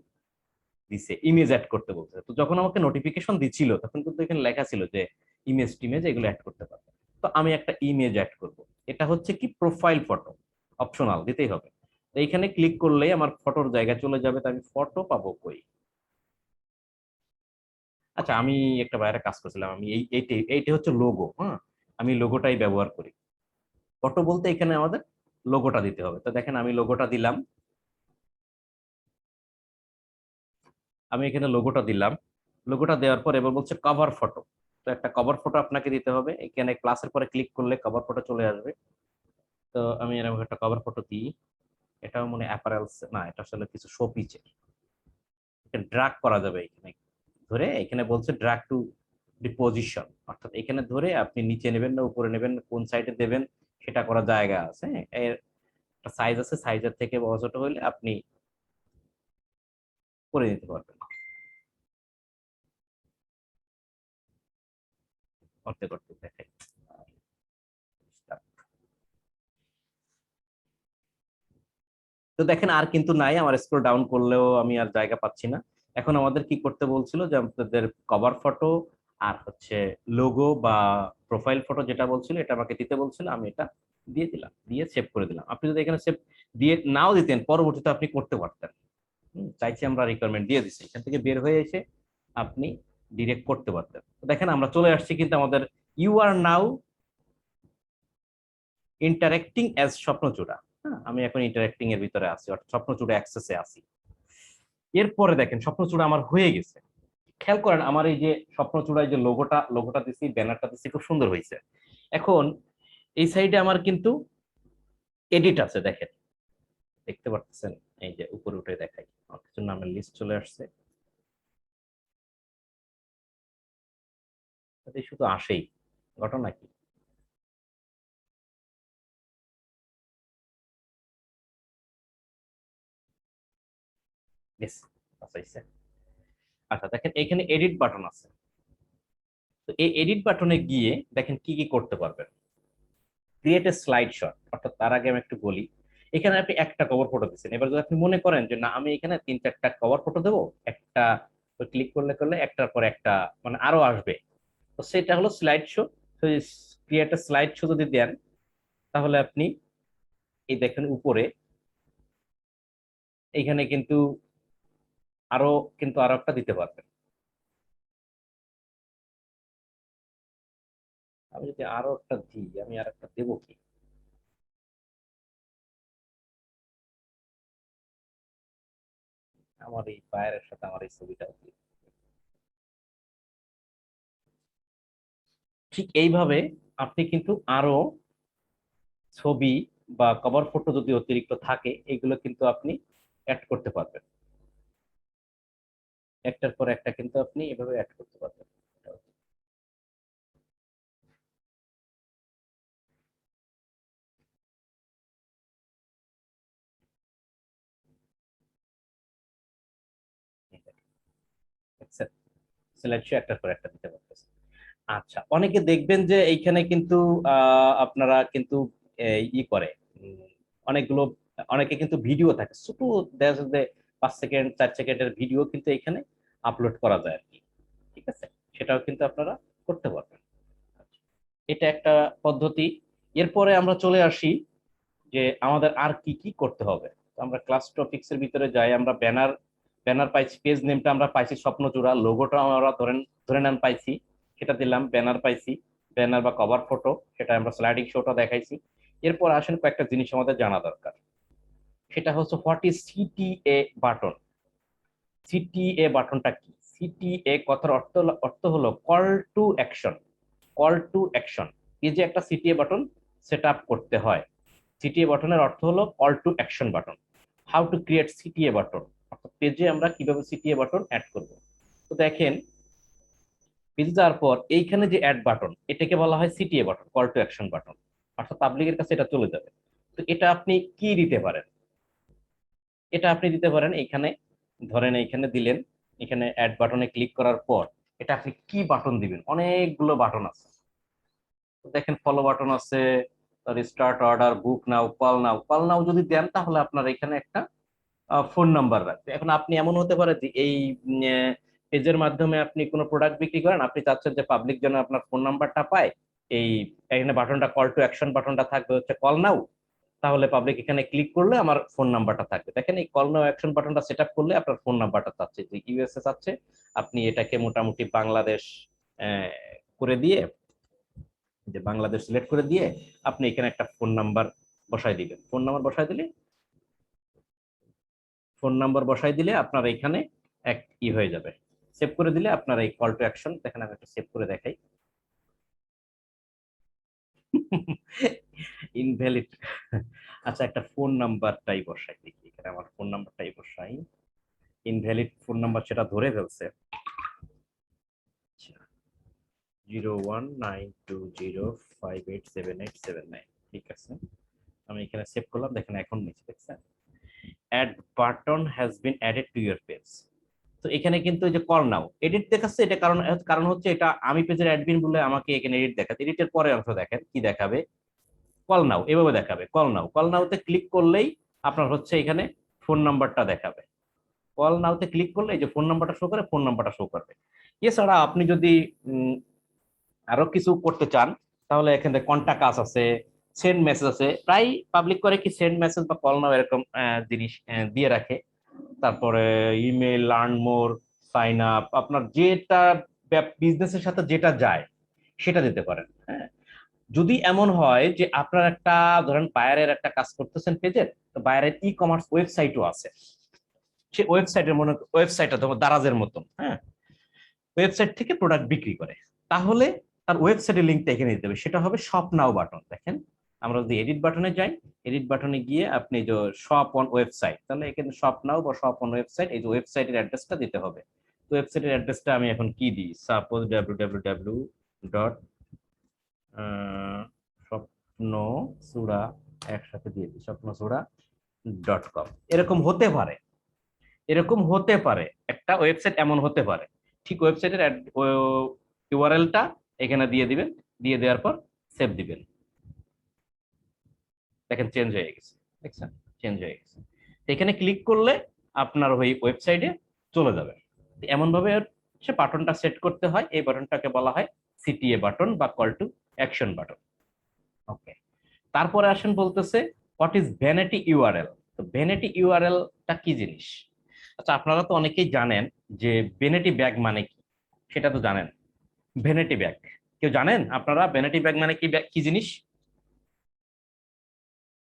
Speaker 1: দিছে, ইমেজ অ্যাড করতে বলছে। তো যখন আমাকে নোটিফিকেশন দিচ্ছিল তখন কিন্তু এখানে লেখা ছিল যে ইমেজ টিমেজ এগুলো অ্যাড করতে পারবে। তো আমি একটা ইমেজ অ্যাড করব। এটা হচ্ছে কি প্রোফাইল ফটো, অপশনাল, দিতেই হবে। তো এইখানে ক্লিক করলেই আমার ফটোর জায়গা চলে যাবে। তো আমি ফটো পাবো কই? আচ্ছা, আমি একটা বাইরে কাজ করছিলাম, আমি এইটা হচ্ছে লোগো। হ্যাঁ, আমি লোগোটাই ব্যবহার করি। ফটো বলতে এখানে আমাদের লোগোটা দিতে হবে। তো দেখেন আমি লোগোটা দিলাম, আমি এখানে লোগোটা দিলাম। লোগোটা দেওয়ার পর এবার বলছে কভার ফটো। তো একটা কভার ফটো আপনাকে দিতে হবে। এখানে প্লাসের পরে ক্লিক করলে কভার ফটো চলে আসবে। তো আমি এরকম একটা কভার ফটো দিই। এটাও মনে অ্যাপারেলস না, এটা আসলে কিছু শো পিচের। এটা ড্র্যাগ করা যাবে এখানে ধরে। এখানে বলছে ড্র্যাগ টু দি পজিশন, অর্থাৎ এখানে ধরে আপনি নিচে নেবেন না উপরে নেবেন, কোন সাইডে দেবেন সেটা করা জায়গা আছে। এর একটা সাইজ আছে, সাইজের থেকে বড় ছোট হলে আপনি করে নিতে পারবেন। করতে করতে দেখাই। তো দেখেন আর কিন্তু নাই, আমার স্ক্রল ডাউন করলেও আমি আর জায়গা পাচ্ছি না। এখন আমাদের কি করতে বলছিল যে আমাদের কভার ফটো আর হচ্ছে লোগো বা প্রোফাইল ফটো যেটা বলছিল এটা আমাকে দিতে বলছিল, আমি এটা দিয়ে দিলাম, দিয়ে সেভ করে দিলাম। আপনি যদি এখানে সেভ দিয়ে নাও দিতেন পরবর্তীতে আপনি করতে পারতেন। চাইছি আমরা রিকোয়ারমেন্ট দিয়ে দিচ্ছি, এখান থেকে বের হয়ে এসে আপনি ডিরেক্ট করতে পারতেন। তো দেখেন আমরা চলে আসছি কিন্তু আমাদের you are now interacting as Swapnochura. হ্যাঁ, আমি এখন ইন্টারেক্টিং এর ভিতরে আছি, অর্থাৎ স্বপ্নচূড়া অ্যাক্সেসে আছি। এরপরে দেখেন স্বপ্নচূড়া আমার হয়ে গেছে। খেয়াল করেন আমার এই যে স্বপ্নচূড়ায় যে লোগোটা দিছি, ব্যানারটা দিছি, খুব সুন্দর হয়েছে। এখন এই সাইডে আমার কিন্তু এডিট আছে, দেখেন দেখতে পাচ্ছেন, এই যে উপরে উঠে দেখাই আমার কিছু নামের লিস্ট চলে আসছে। তাতে শুধু আসেই, ঘটনা কি? Yes, আচ্ছা আচ্ছা। আচ্ছা, দেখেন এখানে এডিট বাটন আছে। তো এই এডিট বাটনে গিয়ে দেখেন কি কি করতে পারবেন। ক্রিয়েট এ স্লাইড শট, অর্থাৎ তার আগে আমি একটু বলি, এখানে আপনি একটা কভার ফটো দিচ্ছেন। এবার যদি আপনি মনে করেন যে না আমি এখানে 3-4টা কভার ফটো দেবো, একটা ক্লিক করলে করলে একটার পর একটা মানে আরো আসবে, তো সেটা হলো স্লাইড শো। তো ক্রিয়েট এ স্লাইড শো যদি দেন তাহলে আপনি এই দেখেন উপরে এইখানে আরো কিন্তু আরো একটা দিতে পারবেন। আমি যদি আরো একটা দিই, আমি আর একটা দেবো কি? আমার এই পায়ের সাথে আমার এই ছবিটা দিই। ঠিক এইভাবে আপনি কিন্তু আরো ছবি বা কভার ফটো যদি অতিরিক্ত থাকে এগুলো কিন্তু আপনি অ্যাড করতে পারবেন। একটার পর একটা কিন্তু আপনি এভাবে অ্যাড করতে পারবেন। সিলেক্ট একটার পর একটা দিতে পারতেছে। আচ্ছা, অনেকে দেখবেন যে এইখানে কিন্তু আপনারা কিন্তু ই করে অনেকগুলো, অনেকে কিন্তু ভিডিও থাকে ছোট, দেখা যাচ্ছে যে 5 সেকেন্ড 4 সেকেন্ডের ভিডিও কিন্তু এখানে আপলোড করা যায় আর কি। ঠিক আছে, সেটাও কিন্তু আপনারা করতে পারবেন। এটা একটা পদ্ধতি। এরপরে আমরা চলে আসি যে আমাদের আর কি কি করতে হবে। তো আমরা ক্লাস টপিকস এর ভিতরে যাই, আমরা ব্যানার ব্যানার পাইছি, পেজ নেমটা আমরা পাইছি স্বপ্নচূড়া, লোগোটা আমরা ধরে নেন পাইছি, সেটা দিলাম। ব্যানার পাইছি, ব্যানার বা কভার ফটো, সেটা আমরা স্লাইডিং শোটা দেখাইছি। এরপর আসেন কয়েকটা জিনিস আমাদের জানা দরকার, সেটা হচ্ছে what is CTA button. CTA বাটনটা কি? সিটিএ কথার অর্থ হলো call to action. Call to action, এই যে একটা সিটিএ বাটন সেট আপ করতে হয়। সিটিএ বাটনের অর্থ হলো call to action button. How to create CTA button, অর্থাৎ পেজে আমরা কিভাবে সিটিএ বাটন অ্যাড করব। তো দেখেন পেজে যাওয়ার পর এইখানে যে অ্যাড বাটন, এটাকে বলা হয় CTA button, call to action button, অর্থাৎ পাবলিকের কাছে এটা চলে যাবে। তো এটা আপনি কি দিতে পারেন? এটা আপনি দিতে পারেন এখানে, ধরেন এইখানে দিলেন, এখানে অ্যাড বাটনে ক্লিক করার পর এটা আপনি কি বাটন দিবেন? অনেকগুলো বাটন আছে। তো দেখেন ফলো বাটন আছে, স্টার্ট অর্ডার, বুক নাও, কল নাও। কল নাও যদি দেন তাহলে আপনার এখানে একটা ফোন নাম্বার রাখবে। এখন আপনি এমন হতে পারে যে এই পেজের মাধ্যমে আপনি কোনো প্রোডাক্ট বিক্রি করেন, আপনি চাচ্ছেন যে পাবলিক যেন আপনার ফোন নাম্বারটা পায়। এই এখানে বাটনটা কল টু অ্যাকশন বাটনটা থাকবে হচ্ছে কল নাও, তাহলে পাবলিক এখানে ক্লিক করলে আমার ফোন নাম্বারটা থাকবে। দেখেন এই কল নাও অ্যাকশন বাটনটা সেট আপ করলে আপনার ফোন নাম্বারটা চাচ্ছে যে ইউএসএ চাচ্ছে, আপনি এটাকে মোটামুটি বাংলাদেশ আহ, করে দিয়ে, যে বাংলাদেশ সিলেক্ট করে দিয়ে আপনি এখানে একটা ফোন নাম্বার বসাই দিবেন। ফোন নাম্বার বসাই দিলে আপনার এখানে এক হয়ে যাবে। সেভ করে দিলে আপনার এই কল টু অ্যাকশন, দেখেন আমি একটা সেভ করে দেখাই। ইনভ্যালিড। আচ্ছা, একটা ফোন নাম্বারটাই বসাই দেখি, এখানে আমার ফোন নাম্বারটাই বসাই। ইনভ্যালিড ফোন নাম্বার সেটা ধরে ফেলছে। 0192058787, ঠিক আছে, আমি এখানে সেভ করলাম। দেখেন এখন নিচে দেখছেন add button has been added to your page. তো এখানে কিন্তু এই যে কল নাও এডিট দেখাচ্ছে, এটা কারণ কারণ হচ্ছে এটা আমি পেজের অ্যাডমিন বলে আমাকে এখানে এডিট দেখাচ্ছে। এডিটের পরে অংশ দেখেন কি দেখাবে, কল নাও এভাবে দেখাবে। কল নাওতে ক্লিক করলেই আপনার হচ্ছে এখানে ফোন নাম্বারটা দেখাবে। কল নাওতে ক্লিক করলে এই যে ফোন নাম্বারটা শো করে, ফোন নাম্বারটা শো করবে। এছাড়া আপনি যদি আরো কিছু করতে চান তাহলে এখানে কন্টাক্ট আস আছে, সেন্ড মেসেজ আছে। প্রায় পাবলিক করে কি সেন্ড মেসেজ বা কল নাও এরকম জিনিস দিয়ে রাখে। তারপরে email, learn more, sign up, আপনার যেটা বিজনেসের সাথে যেটা যায় সেটা দিতে পারেন। হ্যাঁ, যদি এমন হয় যে আপনার একটা ধরেন বায়ারের একটা কাজ করতেছেন পেজের, তো বায়ারের ই কমার্স ওয়েবসাইটও আছে, সে ওয়েবসাইটের মনে ওয়েবসাইটটা তোমার দারাজের মতন, হ্যাঁ, ওয়েবসাইট থেকে প্রোডাক্ট বিক্রি করে, তাহলে তার ওয়েবসাইটের লিঙ্কটা এখানে দিতে হবে। সেটা হবে শপ নাও বাটন। দেখেন আমরা যদি এডিট বাটনে যাই, এডিট বাটনে গিয়ে আপনি যে শপ অন ওয়েবসাইট, তাহলে এখানে শপ নাও বা শপ অন ওয়েবসাইট, এই যে ওয়েবসাইটের অ্যাড্রেসটা দিতে হবে। তো ওয়েবসাইটের অ্যাড্রেসটা আমি এখন কি দিই, সাপোজ www ডট স্বপ্ন সুরা, একসাথে দিয়ে দিই স্বপ্নসুরা.com। এরকম হতে পারে, এরকম হতে পারে, একটা ওয়েবসাইট এমন হতে পারে। ঠিক ওয়েবসাইটের ইউআরএলটা এখানে দিয়ে দিবেন, দিয়ে দেওয়ার পর সেভ দিবেন। দেখেন চেঞ্জ হয়ে গেছে, দেখছেন চেঞ্জ হয়ে গেছে। এখানে ক্লিক করলে আপনার ওই ওয়েবসাইটে চলে যাবে। এমন ভাবে সে বাটনটা সেট করতে হয়। এই বাটনটাকে বলা হয় সিটিএ বাটন বা কল টু অ্যাকশন বাটন। ওকে, তারপরে আসেন বলতেছে হোয়াট ইজ ভ্যানিটি ইউআরএল। তো ভ্যানিটি ইউআরএলটা কি জিনিস? আচ্ছা, আপনারা তো অনেকেই জানেন যে ভ্যানিটি ব্যাগ মানে কি, সেটা তো জানেন। ভ্যানিটি ব্যাগ কেউ জানেন আপনারা ভ্যানিটি ব্যাগ মানে কি, কি জিনিস?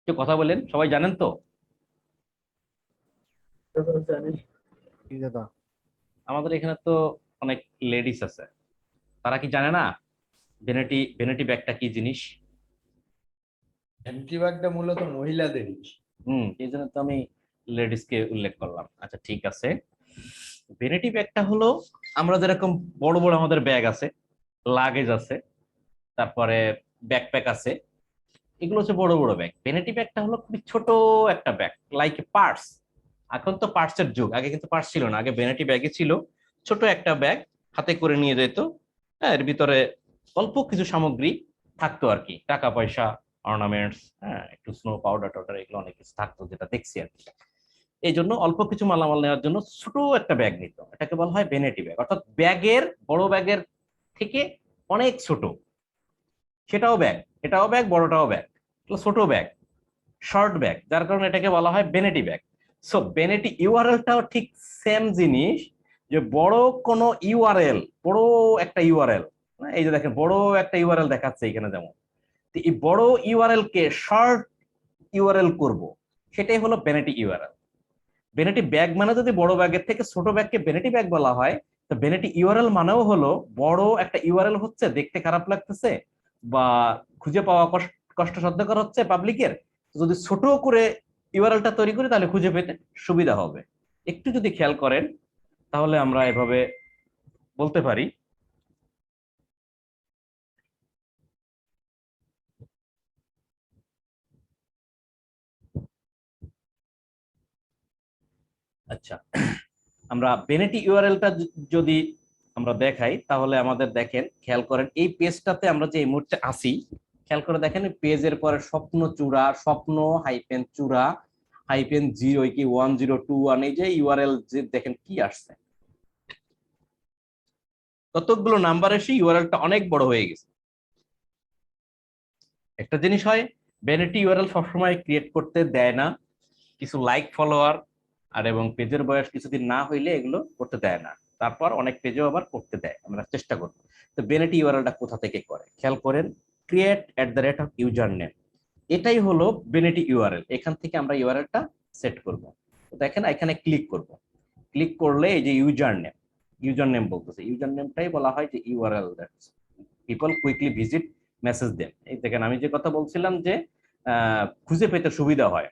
Speaker 1: কেউ কথা বলেন, সবাই জানেন তো?
Speaker 2: জানি।
Speaker 3: কি দাদা?
Speaker 1: আমাদের এখানে তো অনেক লেডিস আছে, তারা কি জানে না ভ্যানিটি ভ্যানিটি ব্যাগটা কি জিনিস?
Speaker 3: ব্যাগটা মূলত মহিলাদেরই।
Speaker 1: এই জন্য তো আমি লেডিসকে উল্লেখ করলাম। আচ্ছা ঠিক আছে, ভ্যানিটি ব্যাগটা হলো আমরা যেরকম বড় বড় আমাদের ব্যাগ আছে, লাগেজ আছে, তারপরে ব্যাকপ্যাক আছে, এগুলো হচ্ছে বড় বড় ব্যাগ। ভ্যানিটি ব্যাগটা হলো খুবই ছোট একটা ব্যাগ, লাইক পার্টস। এখন তো পার্টসের যুগ, আগে কিন্তু পার্টস ছিল না, আগে ভ্যানিটি ব্যাগই ছিল, ছোট একটা ব্যাগ, হাতে করে নিয়ে যেত। হ্যাঁ, এর ভিতরে অল্প কিছু সামগ্রী থাকতো আর কি, টাকা পয়সা, অর্নামেন্টস, হ্যাঁ, একটু স্নো পাউডার টাউডার, এগুলো অনেক কিছু থাকতো, যেটা দেখছি আর কি। এই জন্য অল্প কিছু মালামাল নেওয়ার জন্য ছোট একটা ব্যাগ নিত, এটাকে বলা হয় ভ্যানিটি ব্যাগ। অর্থাৎ ব্যাগের, বড় ব্যাগের থেকে অনেক ছোট। সেটাও ব্যাগ, এটাও ব্যাগ, বড়টাও ব্যাগ, ছোট ব্যাগ, শর্ট ব্যাগ, যার কারণে এটাকে বলা হয় ভ্যানিটি ব্যাগ। সো ভ্যানিটি ইউআরএলটাও ঠিক সেম জিনিস, যে বড় কোনো ইউআরএল, বড় একটা ইউআরএল, এই যে দেখেন বড় একটা ইউআরএল দেখাচ্ছে এখানে, যেমন এই বড় ইউআরএল কে শর্ট ইউআরএল করব, সেটাই হলো ভ্যানিটি ইউআরএল। ভ্যানিটি ব্যাগ মানে যদি বড় ব্যাগের থেকে ছোট ব্যাগকে ভ্যানিটি ব্যাগ বলা হয়, তো ভ্যানিটি ইউআরএল মানেও হলো বড় একটা ইউআরএল হচ্ছে, দেখতে খারাপ লাগতেছে বা খুঁজে পাওয়া কষ্টসাধ্যকর হচ্ছে পাবলিকের, যদি ছোট করে ইউআরএলটা তৈরি করি তাহলে খুঁজে পেতে সুবিধা হবে। একটু যদি খেয়াল করেন তাহলে আমরা এভাবে বলতে পারি। আচ্ছা, আমরা ভ্যানিটি ইউআরএলটা যদি আমরা দেখাই তাহলে আমাদের দেখেন, খেয়াল করেন এই পেজটাতে আমরা যে এই মুহূর্তে আসি, খেয়াল করে দেখেন পেজের পরে স্বপ্ন চূড়া, স্বপ্ন হাইপেন চূড়া হাইপেন 0 কি 1021, এই যে ইউআরএল যে দেখেন কি আসছে, কতগুলো নাম্বার এসে ইউআরএলটা অনেক বড় হয়ে গেছে। একটা জিনিস হয়, ভ্যানিটি ইউআরএল সবসময় ক্রিয়েট করতে দেয় না, কিছু লাইক ফলোয়ার আর এবং পেজের বয়স কিছুদিন না হইলে এগুলো করতে দেয় না। তারপর অনেক পেজেও আবার করতে দেয়, আমরা চেষ্টা করব। তো ভ্যানিটি ইউআরএলটা কোথা থেকে করে, খেয়াল করেন, create@of ইউজার নেম, এটাই হলো ভ্যানিটি ইউআরএল। এখান থেকে আমরা ইউআরএলটা সেট করব। তো দেখেন এখানে ক্লিক করব, ক্লিক করলে এই যে ইউজার নেম বলতেছে, ইউজার নেমটাই বলা হয় যে URL, people quickly visit message দেন। এই দেখেন আমি যে কথা বলছিলাম যে খুঁজে পেতে সুবিধা হয়,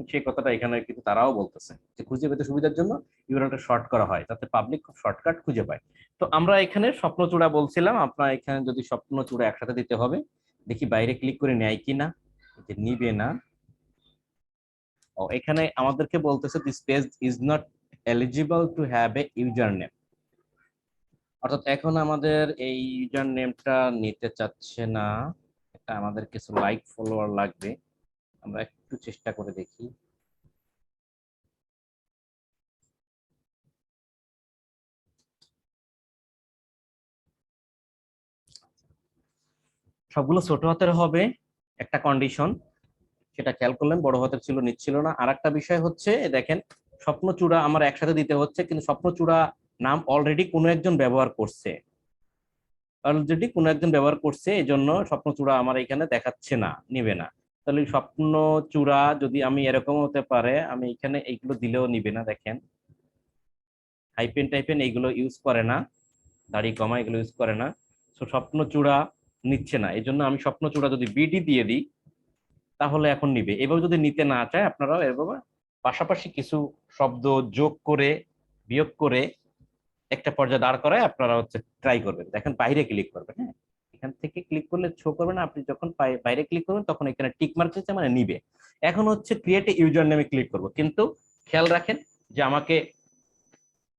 Speaker 1: সেই কথাটা এখানে কিন্তু তারাও বলতেছে যে খুঁজে পেতে সুবিধার জন্য ইউআরএলটা শর্ট করা হয়, যাতে পাবলিক খুব শর্টকাট খুঁজে পায়। তো আমরা এখানে স্বপ্নচূড়া বলছিলাম, আপনার এখানে যদি স্বপ্নচূড়া একসাথে দিতে হবে, দেখি বাইরে ক্লিক করে নেয় কিনা, যে নিবে না। ও এখানে আমাদেরকে বলতেছে this page is not eligible to have a user name, অর্থাৎ এখন আমাদের এই ইউজার নেমটা নিতে চাচ্ছে না, এটা আমাদের কিছু লাইক ফলোয়ার লাগবে। আমরা একটু চেষ্টা করে দেখি। সবগুলো ছোট হাতের হবে, একটা কন্ডিশন, সেটা খেয়াল করলেন। বড় হাতের ছিল, নিচ্ছিল না। আর একটা বিষয় হচ্ছে দেখেন, স্বপ্নচূড়া আমার একসাথে দিতে হচ্ছে, কিন্তু স্বপ্নচূড়া নাম অলরেডি কোনো একজন ব্যবহার করছে, এই জন্য স্বপ্নচূড়া আমার এখানে দেখাচ্ছে না, নিবে না। তাহলে স্বপ্নচূড়া যদি আমি এরকম হতে পারে, আমি এখানে এইগুলো দিলেও নিবে না। দেখেন হাইপেন টাইপেন এইগুলো ইউজ করে না, দাড়ি কমা এগুলো ইউজ করে না। তো স্বপ্নচূড়া নিচ্ছে না, এই জন্য আমি স্বপ্নচূড়া যদি বিডি দিয়ে দিই তাহলে এখন নিবে। এভাবে যদি নিতে না চায় আপনারাও এভাবে পাশাপাশি কিছু শব্দ যোগ করে বিয়োগ করে একটা পর্যায়ে দাঁড় করায় আপনারা হচ্ছে ট্রাই করবেন। দেখেন বাইরে ক্লিক করবেন, হ্যাঁ, এখান থেকে ক্লিক করলে শো করবে না। আপনি যখন বাইরে ক্লিক করবেন তখন এখানে টিক মার্ক দিচ্ছে, মানে নিবে। এখন হচ্ছে ক্রিয়েট ইউজার নেমে ক্লিক করব, কিন্তু খেয়াল রাখেন যে আমাকে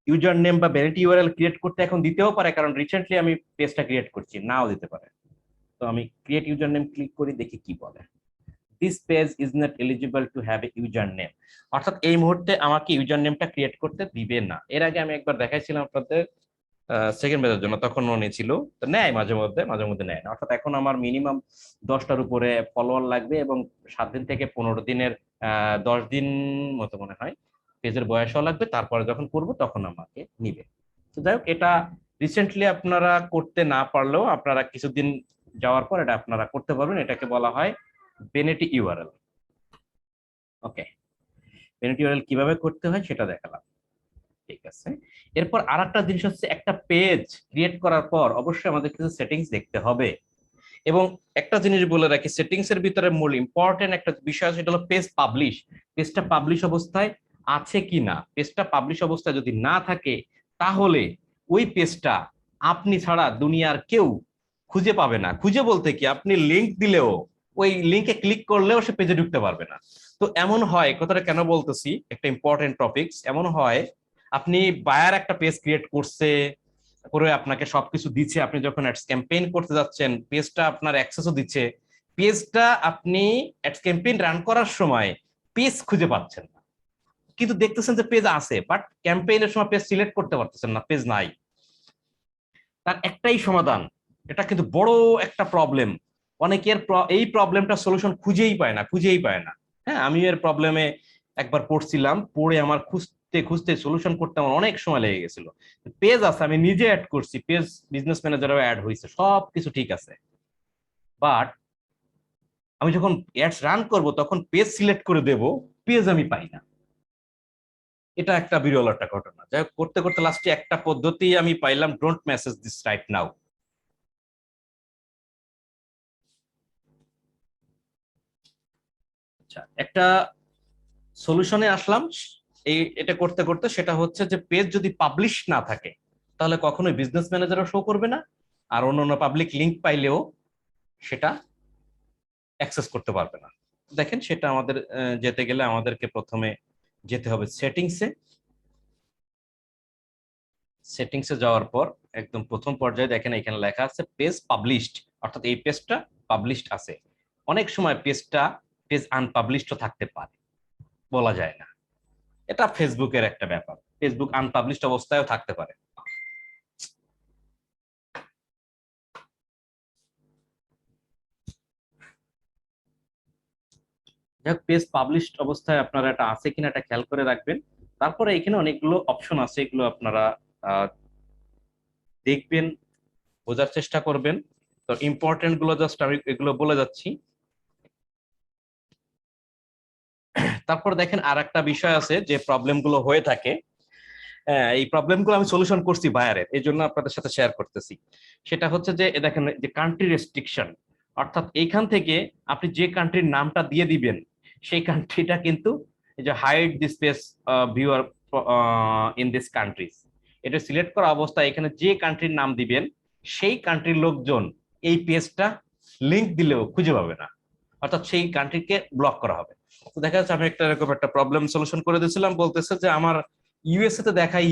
Speaker 1: ইউজার নেম বা ভ্যালিডি ইউআরএল ক্রিয়েট করতে এখন দিতেও পারে, কারণ রিসেন্টলি আমি পেজটা ক্রিয়েট করছি, নাও দিতে পারে। তো আমি ক্রিয়েট ইউজার নেম ক্লিক করি, দেখি কি বলে। This page is not eligible to have a user name, অর্থাৎ এই মুহূর্তে আমাকে ইউজার নেমটা ক্রিয়েট করতে দিবে না। এর আগে আমি একবার দেখাইছিলাম আপনাদের সেকেন্ড ব্যাচের জন্য, তখন মনে ছিল তো নেয়, মাঝে মধ্যে নেয় না। অর্থাৎ এখন আমার মিনিমাম 10টার উপরে ফলোয়ার লাগবে এবং 7 দিন থেকে 15 দিনের 10 দিন মতো মনে হয় পেজের বয়সও লাগবে, তারপরে যখন করব তখন আমাকে নিবে। তো যাই হোক, এটা রিসেন্টলি আপনারা করতে না পারলেও আপনারা কিছুদিন যাওয়ার পর এটা আপনারা করতে পারবেন। এটাকে বলা হয় ভ্যানিটি ইউআরএল। ওকে, ভ্যানিটি ইউআরএল কিভাবে করতে হয় সেটা দেখালাম, ঠিক আছে। এরপর আরেকটা জিনিস হচ্ছে, একটা পেজ ক্রিয়েট করার পর অবশ্যই আমাদের কিছু সেটিংস দেখতে হবে। এবং একটা জিনিস বলে রাখি, সেটিংস এর ভিতরে মূল ইম্পর্টেন্ট একটা বিষয় আছে, সেটা হলো পেজ পাবলিশ। পেজটা পাবলিশ অবস্থায় আছে কিনা। পেজটা পাবলিশ অবস্থায় যদি না থাকে তাহলে ওই পেজটা আপনি ছাড়া দুনিয়ার কেউ খুঁজে পাবে না। খুঁজে বলতে কি, আপনি লিংক দিলেও, ওই লিংকে ক্লিক করলেও সে পেজে ঢুকতে পারবে না। তো এমন হয়, কথাটা কেন বলতেছি, একটা ইম্পর্টেন্ট টপিকস, এমন হয় আপনি বায়ার একটা পেজ ক্রিয়েট করছে, করে আপনাকে সবকিছু দিচ্ছে, আপনি যখন অ্যাডস ক্যাম্পেইন করতে যাচ্ছেন পেজটা আপনার অ্যাক্সেসও দিচ্ছে, পেজটা আপনি অ্যাডস ক্যাম্পেইন রান করার সময় পেজ খুঁজে পাচ্ছেন না, কিন্তু দেখতেছেন যে পেজ আছে, বাট ক্যাম্পেইনের সময় পেজ সিলেক্ট করতে পারতেছেন না, পেজ নাই। তার একটাই সমাধান, এটা কিন্তু বড় একটা প্রবলেম, অনেকের এই প্রবলেমটা সলিউশন খুঁজেই পায় না। হ্যাঁ, আমি এর প্রবলেমে একবার পড়ছিলাম, পড়ে আমার খুঁজতে খুঁজতে সলিউশন করতে আমার অনেক সময় লেগে গেছিল। পেজ আছে, আমি নিজে অ্যাড করছি, পেজ বিজনেস ম্যানেজারও অ্যাড হয়েছে, সব কিছু ঠিক আছে, বাট আমি যখন অ্যাডস রান করব তখন পেজ সিলেক্ট করে দেব, পেজ আমি পাই না। এটা একটা বিরল একটা ঘটনা। যাই হোক, করতে করতে লাস্টে একটা পদ্ধতি আমি পাইলাম, don't message this right now. আচ্ছা, একটা সলিউশনে আসলাম। এটা করতে করতে সেটা হচ্ছে যে পেজ যদি পাবলিশ না থাকে তাহলে কখনোই বিজনেস ম্যানেজারও শো করবে না, আর অন্য পাবলিক লিংক পাইলেও সেটা অ্যাক্সেস করতে পারবে না। দেখেন, সেটা আমাদের যেতে গেলে আমাদেরকে প্রথমে যেতে হবে সেটিংসে। সেটিংসে যাওয়ার পর একদম প্রথম পর্যায়ে দেখেন এখানে লেখা আছে পেজ পাবলিশড, অর্থাৎ এই পেজটা পাবলিশড আছে। অনেক সময় পেজ আনপাবলিশড থাকতে পারে, বলা যায় না। এটা ফেসবুকের একটা ব্যাপার, ফেসবুক আনপাবলিশড অবস্থায়ও থাকতে পারে। যাই পেজ পাবলিশড অবস্থায় আপনারা এটা আছে কিনা এটা খেয়াল করে রাখবেন। তারপরে এখানে অনেকগুলো অপশন আছে, এগুলো আপনারা দেখবেন, বোঝার চেষ্টা করবেন। তো ইম্পর্টেন্ট গুলো জাস্ট আমি এগুলো বলে যাচ্ছি। তারপর দেখেন আর একটা বিষয় আছে যে প্রবলেম গুলো হয়ে থাকে, এই প্রবলেম গুলো আমি সলিউশন করছি বায়ারের, এই জন্য আপনাদের সাথে শেয়ার করতেছি। সেটা হচ্ছে যে দেখেন যে কান্ট্রি রেস্ট্রিকশন, অর্থাৎ এইখান থেকে আপনি যে কান্ট্রির নামটা দিয়ে দিবেন সেই কান্ট্রিটা কিন্তু এই যে hide this page viewer in this countries, এটা সিলেক্ট করা অবস্থায় এখানে যে কান্ট্রির নাম দিবেন সেই কান্ট্রির লোকজন এই পেজটা লিংক দিলেও খুঁজে পাবে না, অর্থাৎ সেই কান্ট্রিকে ব্লক করা হবে। তো দেখা যাচ্ছে আমি একটা এরকম একটা প্রবলেম সলিউশন করে দিয়েছিলাম, বলতেছে যে আমার ইউএসএ তে দেখায়,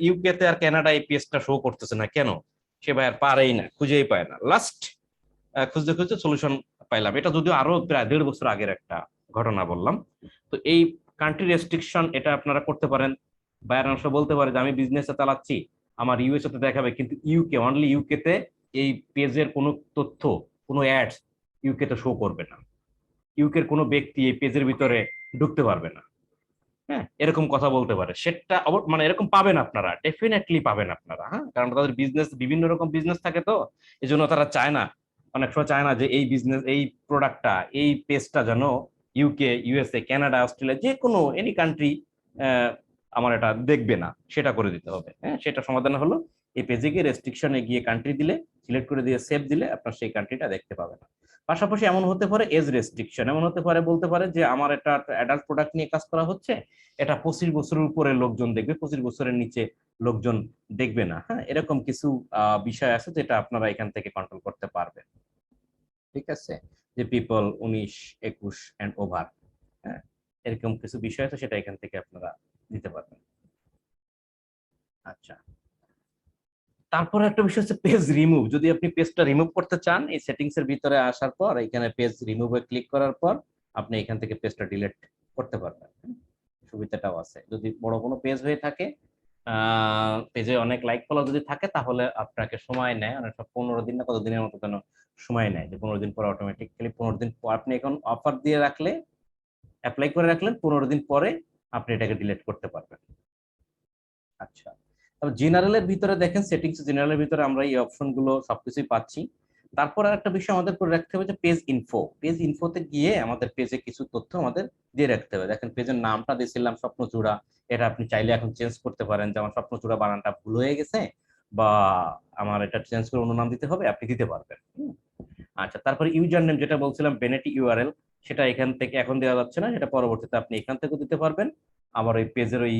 Speaker 1: ইউকে তে আর কানাডায় পেজটা শো করতেছে না কেন, সে ভাই আর পারেই না, খুঁজেই পায় না। লাস্ট খুঁজতে খুঁজতে সলিউশন পাইলাম। এটা যদিও আরো প্রায় 1.5 বছর আগের একটা ঘটনা বললাম। তো এই কান্ট্রি রেস্ট্রিকশন এটা আপনারা করতে পারেন। বাইরের অংশ বলতে পারে যে আমি বিজনেসে চালাচ্ছি, আমার ইউএসএ তে দেখাবে, কিন্তু ইউকে, অনলি ইউকে তে এই পেজের কোনো তথ্য, কোনো অ্যাডস ইউকে তে শো করবে না। ইউকের কোনো ব্যক্তি এই পেজের ভিতরে ঢুকতে পারবে না। হ্যাঁ, এরকম কথা বলতে পারে। সেটা মানে এরকম পাবেন আপনারা, ডেফিনেটলি পাবেন আপনারা। হ্যাঁ, কারণ তাদের বিজনেস, বিভিন্ন রকম বিজনেস থাকে, তো এই জন্য তারা চায় না, অনেক সময় চায় না যে এই বিজনেস, এই প্রোডাক্টটা, এই পেজটা যেন ইউকে, ইউএসএ, কানাডা, অস্ট্রেলিয়া, যে কোনো এনি কান্ট্রি আমার এটা দেখবে না, সেটা করে দিতে হবে। হ্যাঁ, সেটা সমাধান হলো এই পেজে গিয়ে রেস্ট্রিকশনে গিয়ে কান্ট্রি দিলে, সিলেক্ট করে দিয়ে সেভ দিলে আপনার সেই কান্ট্রিটা দেখতে পাবে না। পাশাপাশি এমন হতে পারে এজ রেস্ট্রিকশন, এমন হতে পারে, বলতে পারে যে আমার এটা অ্যাডাল্ট প্রোডাক্ট নিয়ে কাজ করা হচ্ছে, এটা 25 বছরের উপরে লোকজন দেখবে, 25 বছরের নিচে লোকজন দেখবে না। হ্যাঁ, এরকম কিছু বিষয় আছে যেটা আপনারা এখান থেকে কন্ট্রোল করতে পারবেন। ঠিক আছে, যে পিপল 19, 21 এন্ড ওভার, হ্যাঁ, এরকম কিছু বিষয় আছে, সেটা এখান থেকে আপনারা দিতে পারবেন। আচ্ছা, তারপরে একটা বিষয় হচ্ছে পেজ রিমুভ। যদি আপনি পেজটা রিমুভ করতে চান, এই সেটিংস এর ভিতরে আসার পর এখানে পেজ রিমুভে ক্লিক করার পর আপনি এখান থেকে পেজটা ডিলিট করতে পারবেন। সুবিধাটাও আছে। যদি বড় কোনো পেজ হয়ে থাকে, পেজে অনেক লাইক ফলো যদি থাকে, তাহলে আপনাকে সময় নেয় অনেক, 15 দিন না কত দিনের মতো যেন সময় নেয়, যে 15 দিন পর অটোমেটিক্যালি, 15 দিন পর আপনি এখন অফার দিয়ে রাখলে, অ্যাপ্লাই করে রাখলেন, 15 দিন পরে আপনি এটাকে ডিলিট করতে পারবেন। আচ্ছা, তবে জেনারেলের ভিতরে দেখেন, সেটিংস জেনারেলের ভিতরে আমরা এই অপশন গুলো সবকিছুই পাচ্ছি। তারপর আরেকটা বিষয় আমাদের করে রাখতে হবে যে পেজ ইনফো। পেজ ইনফোতে গিয়ে আমাদের পেজে কিছু তথ্য আমাদের দিয়ে রাখতে হবে। দেখেন, পেজের নামটা দিয়েছিলাম স্বপ্নচূড়া, এটা আপনি চাইলে এখন চেঞ্জ করতে পারেন, যে আমার স্বপ্নচূড়া বানানটা ভুল হয়ে গেছে, বা আমার এটা চেঞ্জ করে অন্য নাম দিতে হবে, আপনি দিতে পারবেন। আচ্ছা, তারপরে ইউজার নেম যেটা বলছিলাম, বেনেটি ইউআরএল, সেটা এখান থেকে এখন দেওয়া যাচ্ছে না, সেটা পরবর্তীতে আপনি এখান থেকেও দিতে পারবেন। আবার ওই পেজের ওই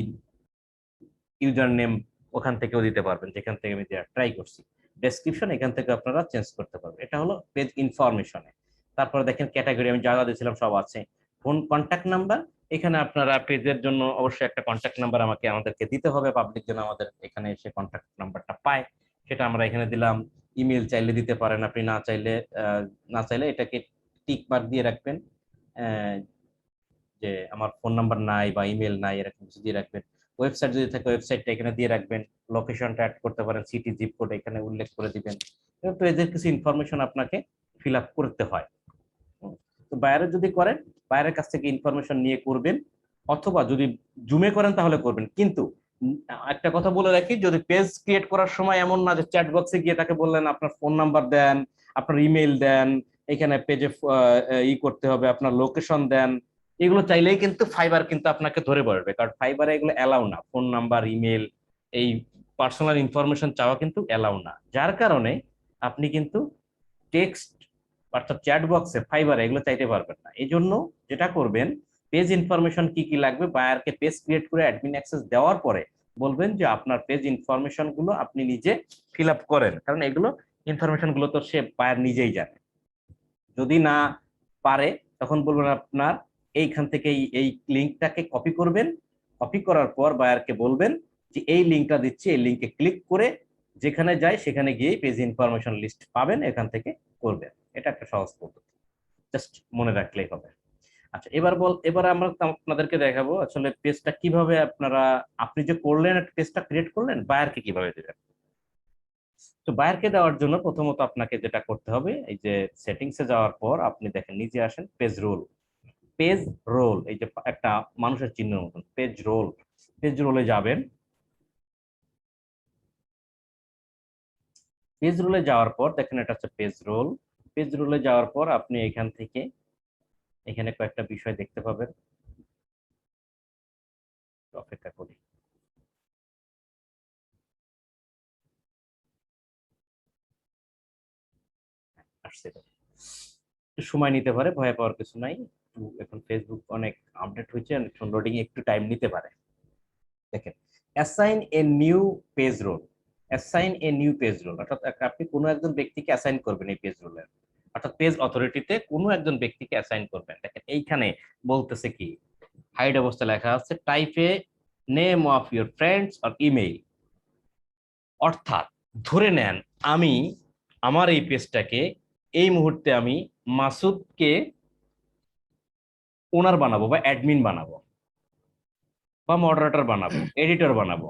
Speaker 1: ইউজার নেম ওখান থেকেও দিতে পারবেন, যেখান থেকে আমি ট্রাই করছি। ডেসক্রিপশন এখান থেকে আপনারা চেঞ্জ করতে পারবেন। এটা হলো পেজ ইনফরমেশনে। তারপরে দেখেন ক্যাটাগরি আমি যা যা দিয়েছিলাম সব আছে। ফোন কন্ট্যাক্ট নাম্বার, এখানে আপনারা পেজের জন্য অবশ্যই একটা কন্ট্যাক্ট নাম্বার আমাদেরকে দিতে হবে, পাবলিক যেন আমাদের এখানে এসে কন্ট্যাক্ট নাম্বারটা পায়, সেটা আমরা এখানে দিলাম। ইমেল চাইলে দিতে পারেন আপনি, না চাইলে এটাকে টিক মার্ক দিয়ে রাখবেন, যে আমার ফোন নাম্বার নাই বা ইমেল নাই, এরকম কিছু দিয়ে রাখবেন। ওয়েবসাইট যদি থাকে, ওয়েবসাইটটা এখানে দিয়ে রাখবেন। লোকেশনটা অ্যাড করতে পারেন, সিটি, জিপ কোড এখানে উল্লেখ করে দিবেন। তো এদের কিছু ইনফরমেশন আপনাকে ফিল আপ করতে হয়। তো বাইরে যদি করেন, বাইরের কাছ থেকে ইনফরমেশন নিয়ে করবেন, অথবা যদি জুমে করেন তাহলে করবেন। কিন্তু একটা কথা বলে রাখি, যদি পেজ ক্রিয়েট করার সময় এমন না যে চ্যাট বক্সে গিয়ে তাকে বললেন আপনার ফোন নাম্বার দেন, আপনার ইমেল দেন, এখানে পেজে করতে হবে, আপনার লোকেশন দেন, এগুলো চাইলেই কিন্তু ফাইবার কিন্তু আপনাকে ধরে পড়বে, কারণ ফাইবারে এগুলো অ্যালাউ না। ফোন নাম্বার, ইমেল, এই পার্সোনাল ইনফরমেশন চাওয়া কিন্তু অ্যালাউ না। যার কারণে আপনি কিন্তু টেক্সট অর্থাৎ চ্যাট বক্সে, ফাইবারে এগুলো চাইতে পারবেন না। এই জন্য যেটা করবেন, পেজ ইনফরমেশন কি কি লাগবে, বায়ারকে পেজ ক্রিয়েট করে অ্যাডমিন অ্যাক্সেস দেওয়ার পরে বলবেন যে আপনার পেজ ইনফরমেশন গুলো আপনি নিজে ফিল আপ করেন, কারণ এগুলো ইনফরমেশন গুলো তো সে বায়ার নিজেই জানে। যদি না পারে, তখন বলবেন আপনার এইখান থেকে এই লিঙ্কটাকে কপি করবেন, কপি করার পর বায়ারকে বলবেন যে এই লিঙ্কটা দিচ্ছি, এই লিঙ্কে ক্লিক করে যেখানে যায় সেখানে গিয়ে পেজ ইনফরমেশন লিস্ট পাবেন, এখান থেকে করবেন। এটা একটা সহজ পদ্ধতি, জাস্ট মনে রাখলেই হবে। আচ্ছা, এবার আমরা আপনাদেরকে দেখাবো আসলে পেজটা কিভাবে আপনারা, আপনি যে করলেন পেজটা ক্রিয়েট করলেন, বায়ারকে কিভাবে দেবেন। তো বায়ারকে দেওয়ার জন্য প্রথমত আপনাকে যেটা করতে হবে, এই যে সেটিংসে যাওয়ার পর আপনি দেখেন নিচে আসেন, পেজ রোল। পেজ রোল, এই যে একটা মানুষের চিহ্নের মতন, পেজ রোল, পেজ রোলে যাবেন। পেজ রোলে যাওয়ার পর দেখেন এটা হচ্ছে পেজ রোল। পেজ রোলে যাওয়ার পর আপনি এখান থেকে এখানে কয়েকটা বিষয় দেখতে পাবেন। অপেক্ষা করি। আসছে, সময় নিতে পারে, ভয় পাওয়ার কিছু নাই। এখন ফেসবুক অনেক আপডেট হয়েছে, লোডিং একটু টাইম নিতে পারে। দেখেন, assign a new page role. Assign a new page role অর্থাৎ আপনি কোনো একজন ব্যক্তিকে অ্যাসাইন করবেন এই পেজ রোলের, অর্থাৎ পেজ অথরিটিতে কোনো একজন ব্যক্তিকে অ্যাসাইন করবেন। দেখেন এইখানে বলতেছে কি, হাইড অবস্থা লেখা আছে, type a name of your friends or email. অর্থাৎ ধরে নেন আমি আমার এই পেজটাকে এই মুহূর্তে আমি মাসুদকে ওনার বানাবো বা অ্যাডমিন বানাবো বা মডারেটর বানাবো, এডিটর বানাবো,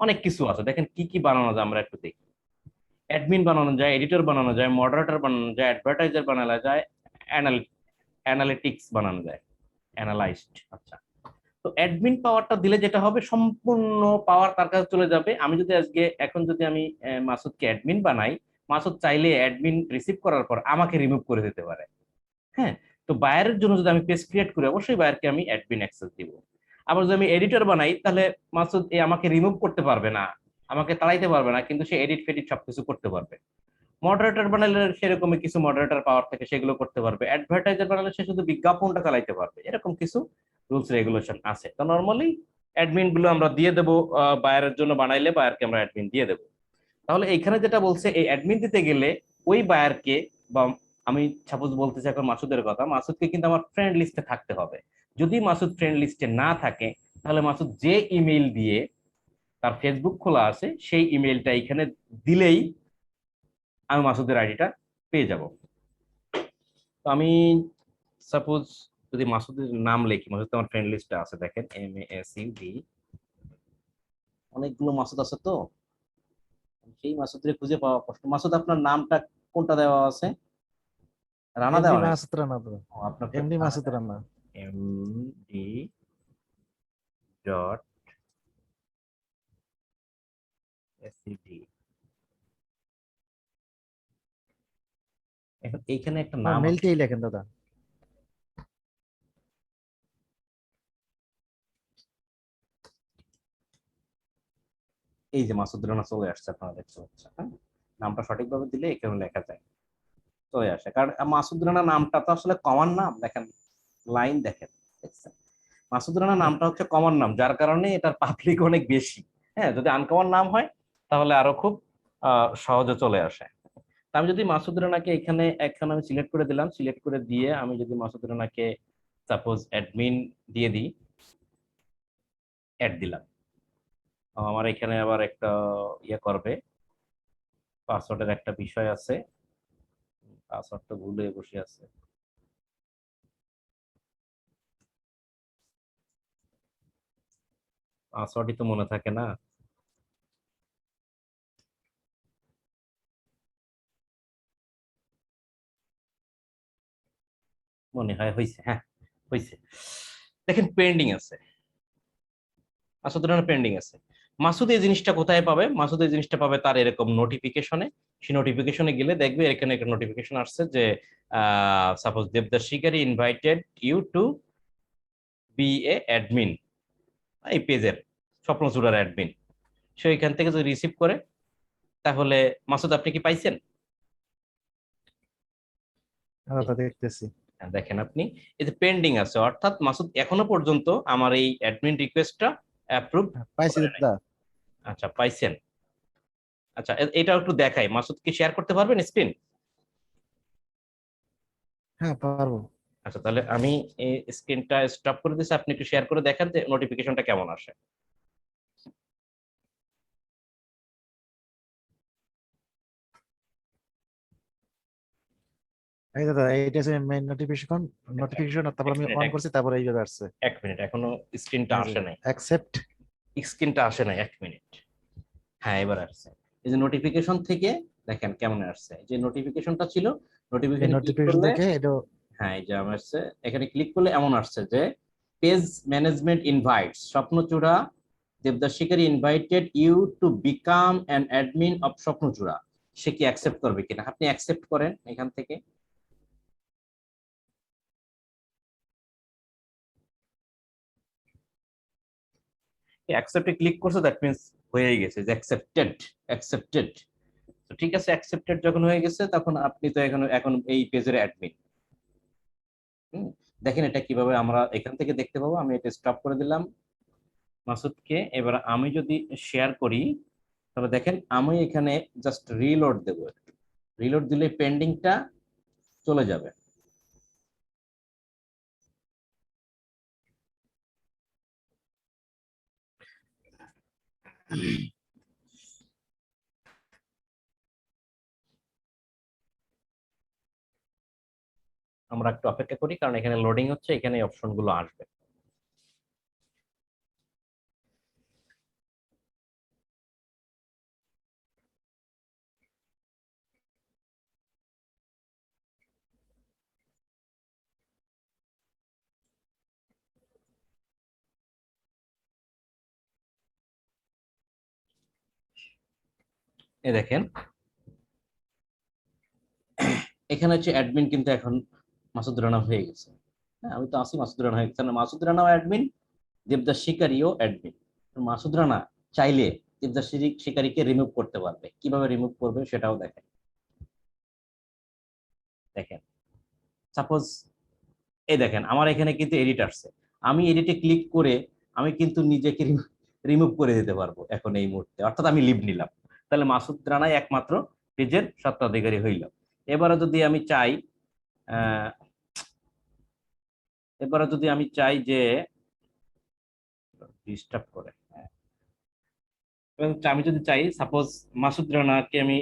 Speaker 1: অনেক কিছু আছে। দেখেন কি কি বানানো যায় আমরা একটু দেখি। অ্যাডমিন বানানো যায়, এডিটর বানানো যায়, মডারেটর বানানো যায়, অ্যাডভার্টাইজার বানানো যায়, অ্যানালিটিক্স বানানো যায়, অ্যানালাইজড। আচ্ছা, তো অ্যাডমিন পাওয়ারটা দিলে যেটা হবে, সম্পূর্ণ পাওয়ার তার কাছে চলে যাবে। আমি যদি আজকে এখন যদি আমি মাসুদকে অ্যাডমিন বানাই, মাসুদ চাইলে অ্যাডমিন রিসিভ করার পর আমাকে রিমুভ করে দিতে পারে। হ্যাঁ, তো বায়ারের জন্য যদি আমি পেজ ক্রিয়েট করি, অবশ্যই বায়ারকে আমি অ্যাডমিন অ্যাক্সেস দিব। আবার যদি আমি এডিটর বানাই, তাহলে মাসুদ আমাকে রিমুভ করতে পারবে না, আমাকে তাড়াইতে পারবে না, কিন্তু সে এডিট ফেডিট সবকিছু করতে পারবে। মডারেটর বানালে সেরকমই কিছু মডারেটর পাওয়ার থেকে সেগুলো করতে পারবে। অ্যাডভার্টাইজার বানালে সে শুধু বিজ্ঞাপনটা চালাইতে পারবে। এরকম কিছু রুলস রেগুলেশন আছে। তো নর্মালি অ্যাডমিন গুলো আমরা দিয়ে দেবো, বায়ারের জন্য বানাইলে বায়ারকে আমরা অ্যাডমিন দিয়ে দেবো। তাহলে এইখানে যেটা বলছে, এই অ্যাডমিন দিতে গেলে ওই বায়ারকে বা আমি সাপোজ বলতেছি এখন মাসুদের কথা, মাসুদকে কিন্তু আমার ফ্রেন্ড লিস্টে থাকতে হবে। যদি মাসুদ ফ্রেন্ড লিস্টে না থাকে, তাহলে মাসুদ যে ইমেল দিয়ে তার ফেসবুক খোলা আছে সেই ইমেলটা এখানে দিলেই আমি মাসুদের আইডিটা পেয়ে যাব। তো আমি সাপোজ যদি মাসুদের নাম লিখি, মাসুদ তো আমার ফ্রেন্ড লিস্টে আছে, দেখেন MASUD, অনেকগুলো মাসুদ আছে। তো সেই মাসুদের খুঁজে পাওয়া কষ্ট। মাসুদ, আপনার নামটা কোনটা দেওয়া আছে? রানা
Speaker 3: এমডি
Speaker 1: দেওয়া নাই?
Speaker 3: মাসুদ রানা তো।
Speaker 1: ও, আপনার
Speaker 3: এমডি মাসুদ রানা।
Speaker 1: MD.SUD। এখন এইখানে একটা
Speaker 3: আমার
Speaker 1: নাম আছে।
Speaker 3: মেলটাই লেখেন দাদা।
Speaker 1: এই যে মাসুদ রানা চলে আসছে, আপনারা দেখতে পাচ্ছেন। হ্যাঁ, নামটা সঠিকভাবে দিলে এখানে লেখা যায়, চলে আসে। কারণ মাসুদ রানা নামটা তো আসলে কমন নাম। দেখেন লাইন, দেখেন, দেখছেন? মাসুদ রানা নামটা হচ্ছে কমন নাম, যার কারণে এটার পাবলিক অনেক বেশি। হ্যাঁ, যদি আনকমন নাম হয় তাহলে আরো খুব সহজে চলে আসে। তা আমি যদি মাসুদ রানাকে এখানে এখন আমি সিলেক্ট করে দিলাম, সিলেক্ট করে দিয়ে আমি যদি মাসুদ রানাকে সাপোজ অ্যাডমিন দিয়ে দিই, অ্যাড দিলাম, আমার এখানে আবার একটা ইয়ে করবে, পাসওয়ার্ডের একটা বিষয় আছে, পাসওয়ার্ডটা ভুলে বসে আছে। পাসওয়ার্ডই তো মনে থাকে না। মনে হয় হয়েছে, হ্যাঁ হয়েছে। দেখেন পেন্ডিং আছে, মাসুদ রানা পেন্ডিং আছে। মাসুদ এই জিনিসটা কোথায় পাবে? মাসুদ এই জিনিসটা পাবে তার এরকম নোটিফিকেশনে। সেই নোটিফিকেশনে গেলে দেখবে এখানে একটা নোটিফিকেশন আসছে যে suppose Devdas Shikari invited you to be a admin, এই পেজের স্বপ্নচূড়ার অ্যাডমিন। সে এখান থেকে যদি রিসিভ করে, তাহলে মাসুদ আপনি কি পাইছেন?
Speaker 3: দাদা দেখতেছি।
Speaker 1: হ্যাঁ, দেখেন আপনি, এই যে পেন্ডিং আছে, অর্থাৎ মাসুদ এখনো পর্যন্ত আমার এই অ্যাডমিন রিকোয়েস্টটা অ্যাপ্রুভ
Speaker 3: হ্যাঁ, পাইছি
Speaker 1: করে নাই।
Speaker 3: দাদা।
Speaker 1: আচ্ছা, পাইছেন। আচ্ছা, এটা একটু দেখাই, মাসুদ কি শেয়ার করতে পারবেন স্ক্রিন?
Speaker 3: হ্যাঁ পারবো।
Speaker 1: আচ্ছা, তাহলে আমি এই স্ক্রিনটা স্টপ করে দিচ্ছি, আপনি একটু শেয়ার করে দেখেন যে নোটিফিকেশনটা কেমন আসে।
Speaker 3: এই দাদা এইটা হচ্ছে মেইন নোটিফিকেশন। নোটিফিকেশন তারপর
Speaker 1: এক
Speaker 3: আমি
Speaker 1: মিনিট,
Speaker 3: অন করছি, তারপর এইভাবে আসছে।
Speaker 1: এক মিনিট, এখনো স্ক্রিনটা
Speaker 3: এই যে
Speaker 1: আসে নাই।
Speaker 3: অ্যাকসেপ্ট।
Speaker 1: স্ক্রিনটা আসে নাই, এক মিনিট। হ্যাঁ, এবার আসছে। এই যে নোটিফিকেশন থেকে দেখেন কেমন আসছে, এই যে নোটিফিকেশনটা ছিল,
Speaker 3: এই
Speaker 1: নোটিফিকেশনে ক্লিক
Speaker 3: নোটিফিকেশন
Speaker 1: করলে,
Speaker 3: দেখে এটা।
Speaker 1: হ্যাঁ এই যে আমার আসছে, এখানে ক্লিক করলে এমন আসছে যে page management invites Swapnochura, Debdas Shikari invited you to become an admin of Swapnochura. সে কি অ্যাকসেপ্ট করবে কিনা, আপনি অ্যাকসেপ্ট করেন এখান থেকে। অ্যাকসেপ্টে ক্লিক করছে, দ্যাট মিন্স হয়েই গেছে, যে অ্যাকসেপ্টেড, অ্যাকসেপ্টেড। তো ঠিক আছে, অ্যাকসেপ্টেড যখন হয়ে গেছে, তখন আপনি তো এখন এখন এই পেজের অ্যাডমিন। দেখেন এটা কিভাবে আমরা এখান থেকে দেখতে পাবো। আমি এটা স্টপ করে দিলাম মাসুদকে। এবার আমি যদি শেয়ার করি, তাহলে দেখেন আমি এখানে জাস্ট রিলোড দেবো, রিলোড দিলে পেন্ডিংটা চলে যাবে। আমরা একটু অপেক্ষা করি, কারণ এখানে লোডিং হচ্ছে, এখানে অপশন গুলো আসবে। এই দেখেন এখানে হচ্ছে অ্যাডমিন কিন্তু এখন মাসুদ রানা হয়ে গেছে। হ্যাঁ, আমি তো আছি মাসুদ রানা হয়ে গেছে, মাসুদ রানাও অ্যাডমিন, দেবদাস শিকারীও অ্যাডমিন। মাসুদ রানা চাইলে দেবদাস শিকারীকে রিমুভ করতে পারবে, কিভাবে রিমুভ করবে সেটাও দেখেন। দেখেন সাপোজ এই দেখেন আমার এখানে কিন্তু এডিট আসছে, আমি এডিটে ক্লিক করে আমি কিন্তু নিজেকে রিমুভ করে দিতে পারবো এখন এই মুহূর্তে, অর্থাৎ আমি লিভ নিলাম। তাহলে মাসুদ রানাই একমাত্র পেজের স্বত্বাধিকারী হইল। এবারে যদি আমি চাই আহ এবারে যদি আমি চাই যে ডিস্টার্ব করে, হ্যাঁ, এবং আমি যদি চাই সাপোজ মাসুদ রানাকে আমি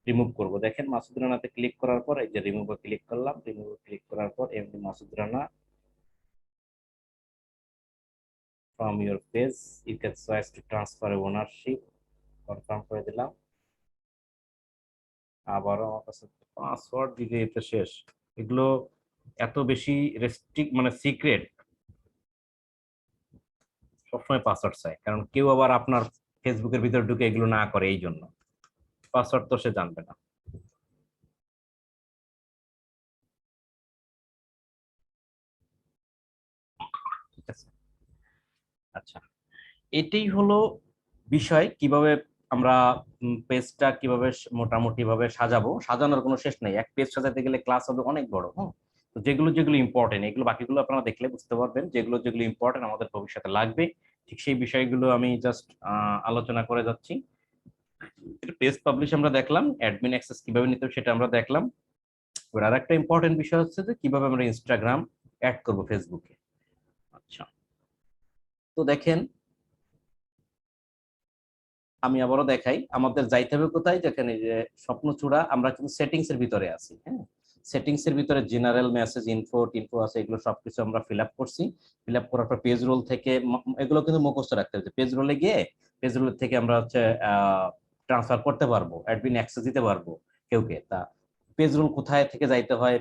Speaker 1: রিমুভ করব, দেখেন মাসুদ রানাতে ক্লিক করার পর এই যে রিমুভে ক্লিক করলাম, রিমুভে ক্লিক করার পর এমনি Masud Rana from your page you can choose to transfer ownership, confirm করে দিলাম। আবারও আমার কাছে পাসওয়ার্ড দিতে এটা শেষ, এগুলো এত বেশি রেস্ট্রিক্ট মানে সিক্রেট, সবসময় পাসওয়ার্ড চাই, কারণ কেউ আবার আপনার ফেসবুকের ভিতর ঢুকে এগুলো না করে, এই জন্য পাসওয়ার্ড তো সে জানবে না। ঠিক আছে, আচ্ছা, এটাই হলো বিষয় কিভাবে আমরা পেজটা কিভাবে মোটামুটি ভাবে সাজাবো। সাজানোর কোনো শেষ নেই, এক পেজ সাজাতে গেলে ক্লাস হবে অনেক বড়। হ্যাঁ, তো যেগুলো যেগুলো ইম্পর্টেন্ট এগুলো বাকিগুলো আপনারা দেখলে বুঝতে পারবেন, যেগুলো যেগুলো ইম্পর্টেন্ট আমাদের ভবিষ্যতে লাগবে ঠিক সেই বিষয়গুলো আমি জাস্ট আলোচনা করে যাচ্ছি। পেজ পাবলিশ আমরা দেখলাম, অ্যাডমিন অ্যাক্সেস কিভাবে নিতে হবে সেটা আমরা দেখলাম। এবার আর একটা ইম্পর্টেন্ট বিষয় হচ্ছে যে কিভাবে আমরা ইনস্টাগ্রাম অ্যাড করব ফেসবুকে। আচ্ছা, তো দেখেন আমি আবারও দেখাই, আমাদের যাইতে হবে কোথায়, যেখানে যে স্বপ্নচূড়া, আমরা কিন্তু সেটিংস এর ভিতরে আছি। হ্যাঁ, সেটিংস এর ভিতরে জেনারেল মেসেজ ইনফো টিনফো আছে, এগুলো সবকিছু আমরা ফিল আপ করছি। ফিল আপ করার পর পেজ রোল থেকে এগুলো কিন্তু মুখস্থ রাখতে হবে, পেজ রোলে গিয়ে পেজ রোল থেকে আমরা হচ্ছে ট্রান্সফার করতে পারবো, অ্যাডমিন অ্যাক্সেস দিতে পারবো কেউকে। তা পেজ রোল কোথায় থেকে যাইতে হয়,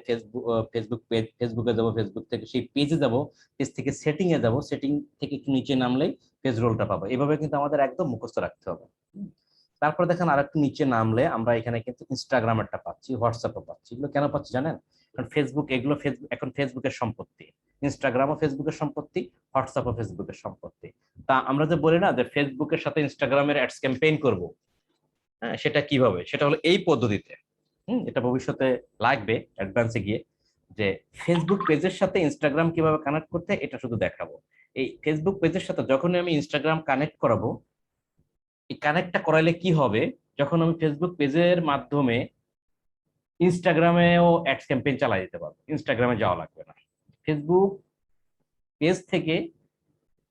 Speaker 1: ফেসবুক পেজ, ফেসবুকে যাবো, ফেসবুক থেকে সেই পেজে যাব, পেজ থেকে সেটিং এ যাব, সেটিং থেকে একটু নিচে নামলেই পেজ রোলটা পাবো। এভাবে কিন্তু আমাদের একদম মুখস্থ রাখতে হবে। তারপর দেখেন আর একটু নিচে নামলে আমরা এখানে কিন্তু ইনস্টাগ্রামেরটা পাচ্ছি, হোয়াটসঅ্যাপও পাচ্ছি। এগুলো কেন পাচ্ছি জানেন? কারণ ফেসবুক, এগুলো ফেসবুক এখন ফেসবুকের সম্পত্তি, ইনস্টাগ্রামও ফেসবুকের সম্পত্তি, হোয়াটসঅ্যাপও ফেসবুকের সম্পত্তি। তা আমরা যে বলি না যে ফেসবুকের সাথে ইনস্টাগ্রামের অ্যাডস ক্যাম্পেইন করব, হ্যাঁ, সেটা কিভাবে, সেটা হলো এই পদ্ধতিতে। এটা ভবিষ্যতে লাগবে অ্যাডভান্সে গিয়ে, যে ফেসবুক পেজের সাথে ইনস্টাগ্রাম কিভাবে কানেক্ট করতে হয় এটা শুধু দেখাবো। এই ফেসবুক পেজের সাথে যখনই আমি ইনস্টাগ্রাম কানেক্ট করাবো, এই কানেক্টটা করাইলে কি হবে, যখন আমি ফেসবুক পেজের মাধ্যমে ইনস্টাগ্রামেও অ্যাডস ক্যাম্পেইন চালাই দিতে পারবো, ইনস্টাগ্রামে যাওয়া লাগবে না। ফেসবুক পেজ থেকে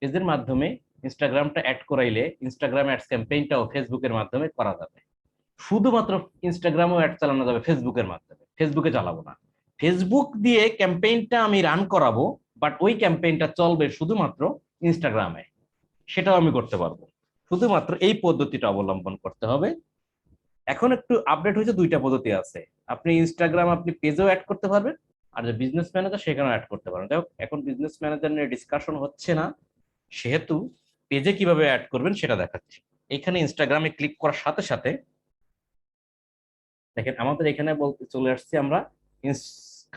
Speaker 1: পেজের মাধ্যমে ইনস্টাগ্রামটা অ্যাড করাইলে ইনস্টাগ্রাম অ্যাডস ক্যাম্পেইনটাও ফেসবুকের মাধ্যমে করা যাবে। শুধুমাত্র ইনস্টাগ্রামও অ্যাড চালানো যাবে ফেসবুকের মাধ্যমে, ফেসবুকে চালাবো না। ফেসবুক দিয়ে ক্যাম্পেইনটা আমি রান করাবো, বাট ওই ক্যাম্পেইনটা চলবে শুধুমাত্র ইনস্টাগ্রামে, সেটাও আমি করতে পারবো। শুধুমাত্র এই পদ্ধতিটা অবলম্বন করতে হবে। এখন একটু আপডেট হয়েছে, দুইটা পদ্ধতি আছে, আপনি ইনস্টাগ্রাম আপনি পেজেও অ্যাড করতে পারবেন, আর যে বিজনেস ম্যানেজার সেখানেও অ্যাড করতে পারেন। দেখো এখন বিজনেস ম্যানেজার নিয়ে ডিসকাশন হচ্ছে না, সেহেতু পেজে কিভাবে অ্যাড করবেন সেটা দেখাচ্ছি। এখানে ইনস্টাগ্রামে ক্লিক করার সাথে সাথে দেখেন আমাদের এখানে বলতে চলে আসছি আমরা,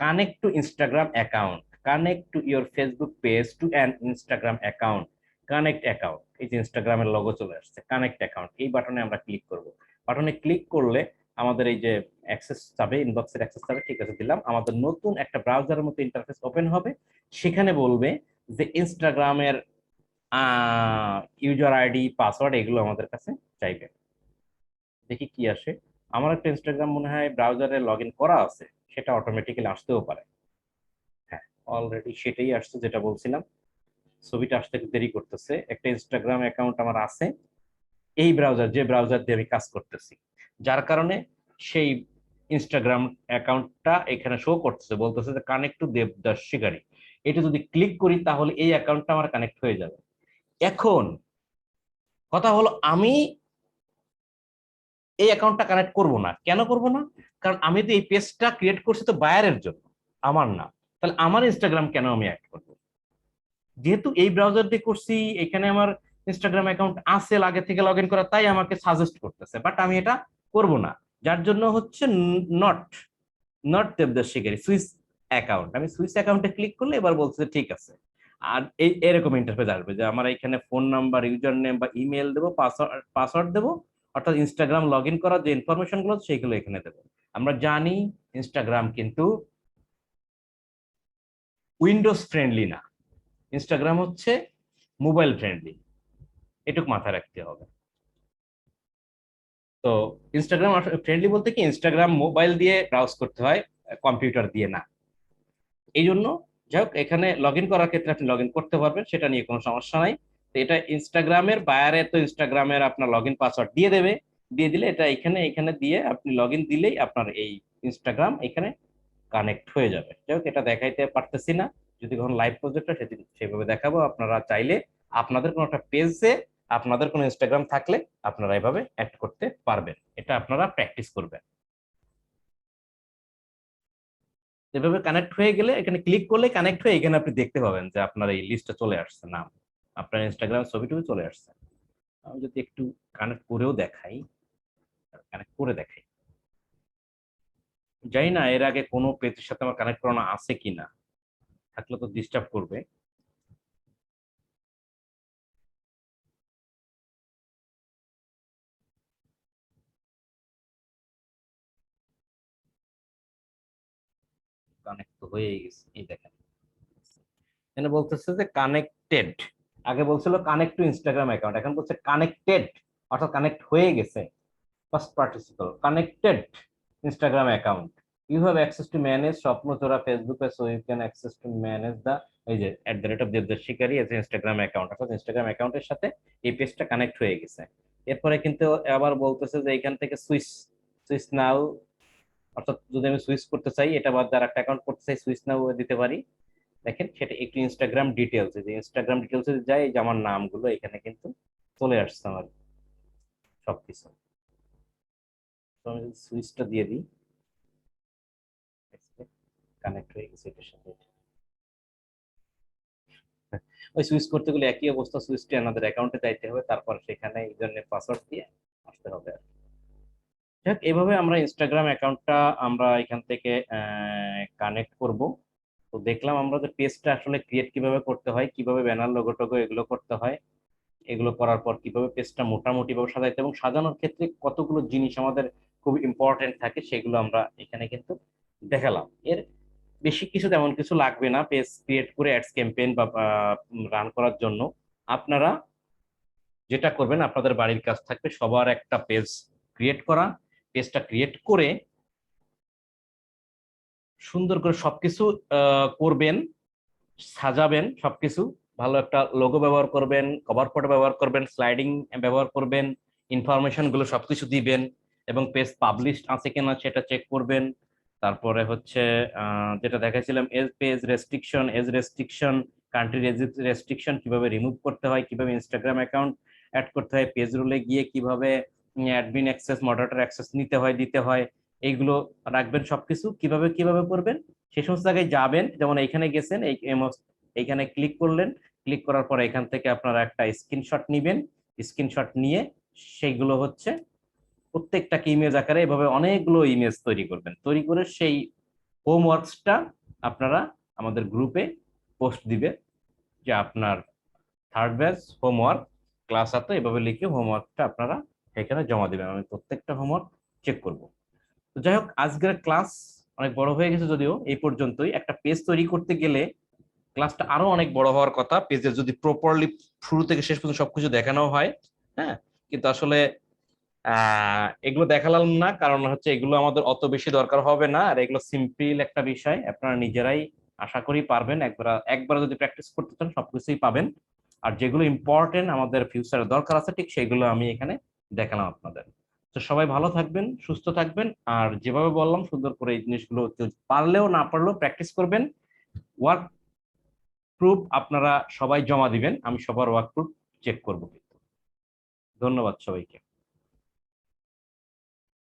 Speaker 1: connect to Instagram account, connect to your Facebook page to an Instagram account, connect account. এই যে ইনস্টাগ্রামের লোগো চলে আসছে, কানেক্ট অ্যাকাউন্ট, এই বাটনে আমরা ক্লিক করব। বাটনে ক্লিক করলে আমাদের এই যে অ্যাক্সেস চাবে, ইনবক্সের অ্যাক্সেস চাবে, ঠিক আছে দিলাম। আমাদের নতুন একটা ব্রাউজারের মতো ইন্টারফেস ওপেন হবে, সেখানে বলবে যে ইনস্টাগ্রামের ইউজার আইডি পাসওয়ার্ড এগুলো আমাদের কাছে চাইবে। দেখি কি আসে। আমার একটা ইনস্টাগ্রাম মনে হয় ব্রাউজারে লগ ইন করা আছে, সেটা অটোমেটিক্যালি আসতেও পারে। হ্যাঁ, অলরেডি সেটাই আসছে যেটা বলছিলাম, ছবিটা আসতে একটু দেরি করতেছে। একটা ইনস্টাগ্রাম অ্যাকাউন্ট আমার আছে এই ব্রাউজার, যে ব্রাউজার দিয়ে আমি কাজ করতেছি, যার কারণে সেই ইনস্টাগ্রাম অ্যাকাউন্টটা এখানে শো করতেছে, বলতেছে যে কানেক্ট টু দেবদাস শিকারী। এটা যদি ক্লিক করি তাহলে এই অ্যাকাউন্টটা আমার কানেক্ট হয়ে যাবে। এখন কথা হলো আমি এই অ্যাকাউন্টটা কানেক্ট করব না। কেন করব না? কারণ আমি তো এই পেজটা ক্রিয়েট করছি তো বায়ারের জন্য, আমার না। তাহলে আমার ইনস্টাগ্রাম কেন আমি অ্যাড করব? যেহেতু এই ব্রাউজার দিয়ে করছি, এখানে আমার ইনস্টাগ্রাম অ্যাকাউন্ট আছে আগে থেকে লগ ইন করা, তাই আমাকে সাজেস্ট করতেছে, বাট আমি এটা করব না। যার জন্য হচ্ছে নট নট দেবদাস শিকারী, সুইস অ্যাকাউন্ট। আমি সুইস অ্যাকাউন্টে ক্লিক করলে এবার বলছে ঠিক আছে। আর এই এরকম ইন্টারফেস আসবে যে আমার এখানে ফোন নাম্বার, ইউজার নেম বা ইমেল দেবো, পাসওয়ার্ড দেবো, অর্থাৎ ইনস্টাগ্রাম লগ ইন করার যে ইনফরমেশন গুলো সেগুলো এখানে দেবো। আমরা জানি ইনস্টাগ্রাম কিন্তু উইন্ডোজ ফ্রেন্ডলি না, ইনস্টাগ্রাম হচ্ছে মোবাইল ফ্রেন্ডলি, এটুকু মাথায় রাখতে হবে। তো ইনস্টাগ্রাম ফ্রেন্ডলি বলতে কি, ইনস্টাগ্রাম মোবাইল দিয়ে ব্রাউজ করতে হয়, কম্পিউটার দিয়ে না। এই জন্য যাই হোক, এখানে লগ ইন করার ক্ষেত্রে আপনি লগ ইন করতে পারবেন, সেটা নিয়ে কোনো সমস্যা নাই। তো এটা ইনস্টাগ্রামের বায়ারে, তো ইনস্টাগ্রামের আপনার লগ ইন পাসওয়ার্ড দিয়ে দেবে, দিয়ে দিলে এটা এখানে এখানে দিয়ে আপনি লগ ইন দিলেই আপনার এই ইনস্টাগ্রাম এখানে কানেক্ট হয়ে যাবে। যাই হোক, এটা দেখাইতে পারতেছি না, যদি কখন লাইভ প্রজেক্ট হয় সেদিন সেভাবে দেখাবো। আপনারা চাইলে আপনাদের কোনো একটা পেজে আপনাদের কোনো ইনস্টাগ্রাম থাকলে আপনারা এভাবে অ্যাড করতে পারবেন, এটা আপনারা প্র্যাকটিস করবেন। এভাবে কানেক্ট হয়ে গেলে এখানে ক্লিক করলে কানেক্ট হয়ে এখানে আপনি দেখতে পাবেন যে আপনার এই লিস্টে চলে আসছে নাম, আপনার ইনস্টাগ্রাম ছবিটুকু চলে আসছে। আমি যদি একটু কানেক্ট করেও দেখাই, কানেক্ট করে দেখাই, জানি না এর আগে কোনো পেজের সাথে আমার কানেক্ট করানো আছে কিনা, থাকলে তো ডিস্টার্ব করবে। কানেক্ট তো হয়েই গেছে, এই দেখেন এখানে বলতেছে যে কানেক্টেড। আগে বলছিল কানেক্ট টু ইনস্টাগ্রাম অ্যাকাউন্ট, এখন বলছে কানেক্টেড, অর্থাৎ কানেক্ট হয়ে গেছে। First participle connected Instagram account, you have access to manage Swapnochura Facebook page, so you can access to manage the, এই যে @ Debdas Shikari as Instagram account, অর্থাৎ ইনস্টাগ্রাম অ্যাকাউন্টের সাথে এই পেজটা কানেক্ট হয়ে গেছে। এরপরে কিন্তু আবার বলতেছে যে এখান থেকে সুইচ সুইচ নাও, অর্থাৎ যদি আমি সুইচ করতে চাই, এটা বাদ দিয়ে আরেকটা অ্যাকাউন্ট করতে চাই, সুইচ নাও দিতে পারি। দেখেন সেটা একটু ইনস্টাগ্রাম ডিটেলস, যে ইনস্টাগ্রাম ডিটেলসে যাই, যে আমার নামগুলো এখানে কিন্তু চলে আসছে আমার সবকিছু। তো আমি যদি সুইচটা দিয়ে দিই, কানেক্ট হয়ে গেছে এটার সাথে। ওই সুইচ করতে গেলে একই অবস্থা, সুইচটি আমাদের অ্যাকাউন্টে যাইতে হবে, তারপর সেখানে ইউজারনেম পাসওয়ার্ড দিয়ে আসতে হবে। যাক, এভাবে আমরা ইনস্টাগ্রাম অ্যাকাউন্টটা আমরা এখান থেকে কানেক্ট করব। তো দেখলাম আমরা যে পেজটা আসলে ক্রিয়েট কিভাবে করতে হয়, কিভাবে ব্যানার লোগো টোগো এগুলো করতে হয়, এগুলো করার পর কিভাবে পেজটা মোটামুটি ভাবে সাজাইতে, এবং সাজানোর ক্ষেত্রে কতগুলো জিনিস আমাদের খুব ইম্পর্টেন্ট থাকে, সেগুলো আমরা এখানে কিন্তু দেখালাম। এর বেশি কিছু তেমন কিছু লাগবে না পেজ ক্রিয়েট করে অ্যাডস ক্যাম্পেইন বা রান করার জন্য। আপনারা যেটা করবেন, আপনাদের বাড়ির কাজ থাকবে সবার একটা পেজ ক্রিয়েট করা, পেজটা ক্রিয়েট করে সুন্দর করে সবকিছু করবেন, সাজাবেন সবকিছু, ভালো একটা লোগো ব্যবহার করবেন, কভার ফটো ব্যবহার করবেন, স্লাইডিং ব্যবহার করবেন, ইনফরমেশন গুলো সবকিছু দিবেন, এবং পেজ পাবলিশড আছে কিনা সেটা চেক করবেন। তারপরে হচ্ছে যেটা দেখাইছিলাম এজ রেস্ট্রিকশন, কান্ট্রি রেস্ট্রিকশন কিভাবে রিমুভ করতে হয়, কিভাবে ইনস্টাগ্রাম অ্যাকাউন্ট অ্যাড করতে হয়, পেজ রুলে গিয়ে কিভাবে অ্যাডমিন অ্যাক্সেস, মডারেটর অ্যাক্সেস নিতে হয় দিতে হয়, এইগুলো রাখবেন সবকিছু। কিভাবে কিভাবে করবেন সে সমস্ত জায়গায় যাবেন, যেমন এইখানে গেছেন, এইখানে ক্লিক করলেন, ক্লিক করার পরে এখান থেকে আপনারা একটা স্ক্রিনশট নিবেন, স্ক্রিনশট নিয়ে সেইগুলো হচ্ছে প্রত্যেকটাকে ইমেজ আকারে এভাবে অনেকগুলো ইমেজ তৈরি করবেন, তৈরি করে সেই হোমওয়ার্কসটা আপনারা আমাদের গ্রুপে পোস্ট দিবে যে আপনার থার্ড ব্যাচ হোমওয়ার্ক ক্লাস আছে, এভাবে লিখে হোমওয়ার্কটা আপনারা এখানে জমা দিবেন, আমি প্রত্যেকটা হোমওয়ার্ক চেক করব। তো যাই হোক, আজকের ক্লাস অনেক বড় হয়ে গেছে, যদিও এই পর্যন্তই। একটা পেজ তৈরি করতে গেলে ক্লাসটা আরো অনেক বড় হওয়ার কথা, পেজে যদি প্রপারলি শুরু থেকে শেষ পর্যন্ত সবকিছু দেখানো হয়। হ্যাঁ, কিন্তু আসলে এগুলো দেখালাম না, কারণ হচ্ছে এগুলো আমাদের অত বেশি দরকার হবে না, আর এগুলো সিম্পল একটা বিষয়, আপনারা নিজেরাই আশা করি পারবেন। একবার যদি প্র্যাকটিস করতে চান সবকিছুই পাবেন। আর যেগুলো ইম্পর্টেন্ট আমাদের ফিউচারে দরকার আছে, ঠিক সেগুলো আমি এখানে দেখালাম আপনাদের। তো সবাই ভালো থাকবেন, সুস্থ থাকবেন, আর যেভাবে বললাম সুন্দর করে এই জিনিসগুলো পারলেও না পারলেও প্র্যাকটিস করবেন। ওয়ার্ক প্রুফ আপনারা সবাই জমা দিবেন, আমি সবার ওয়ার্ক প্রুফ চেক করবো। কিন্তু ধন্যবাদ সবাইকে।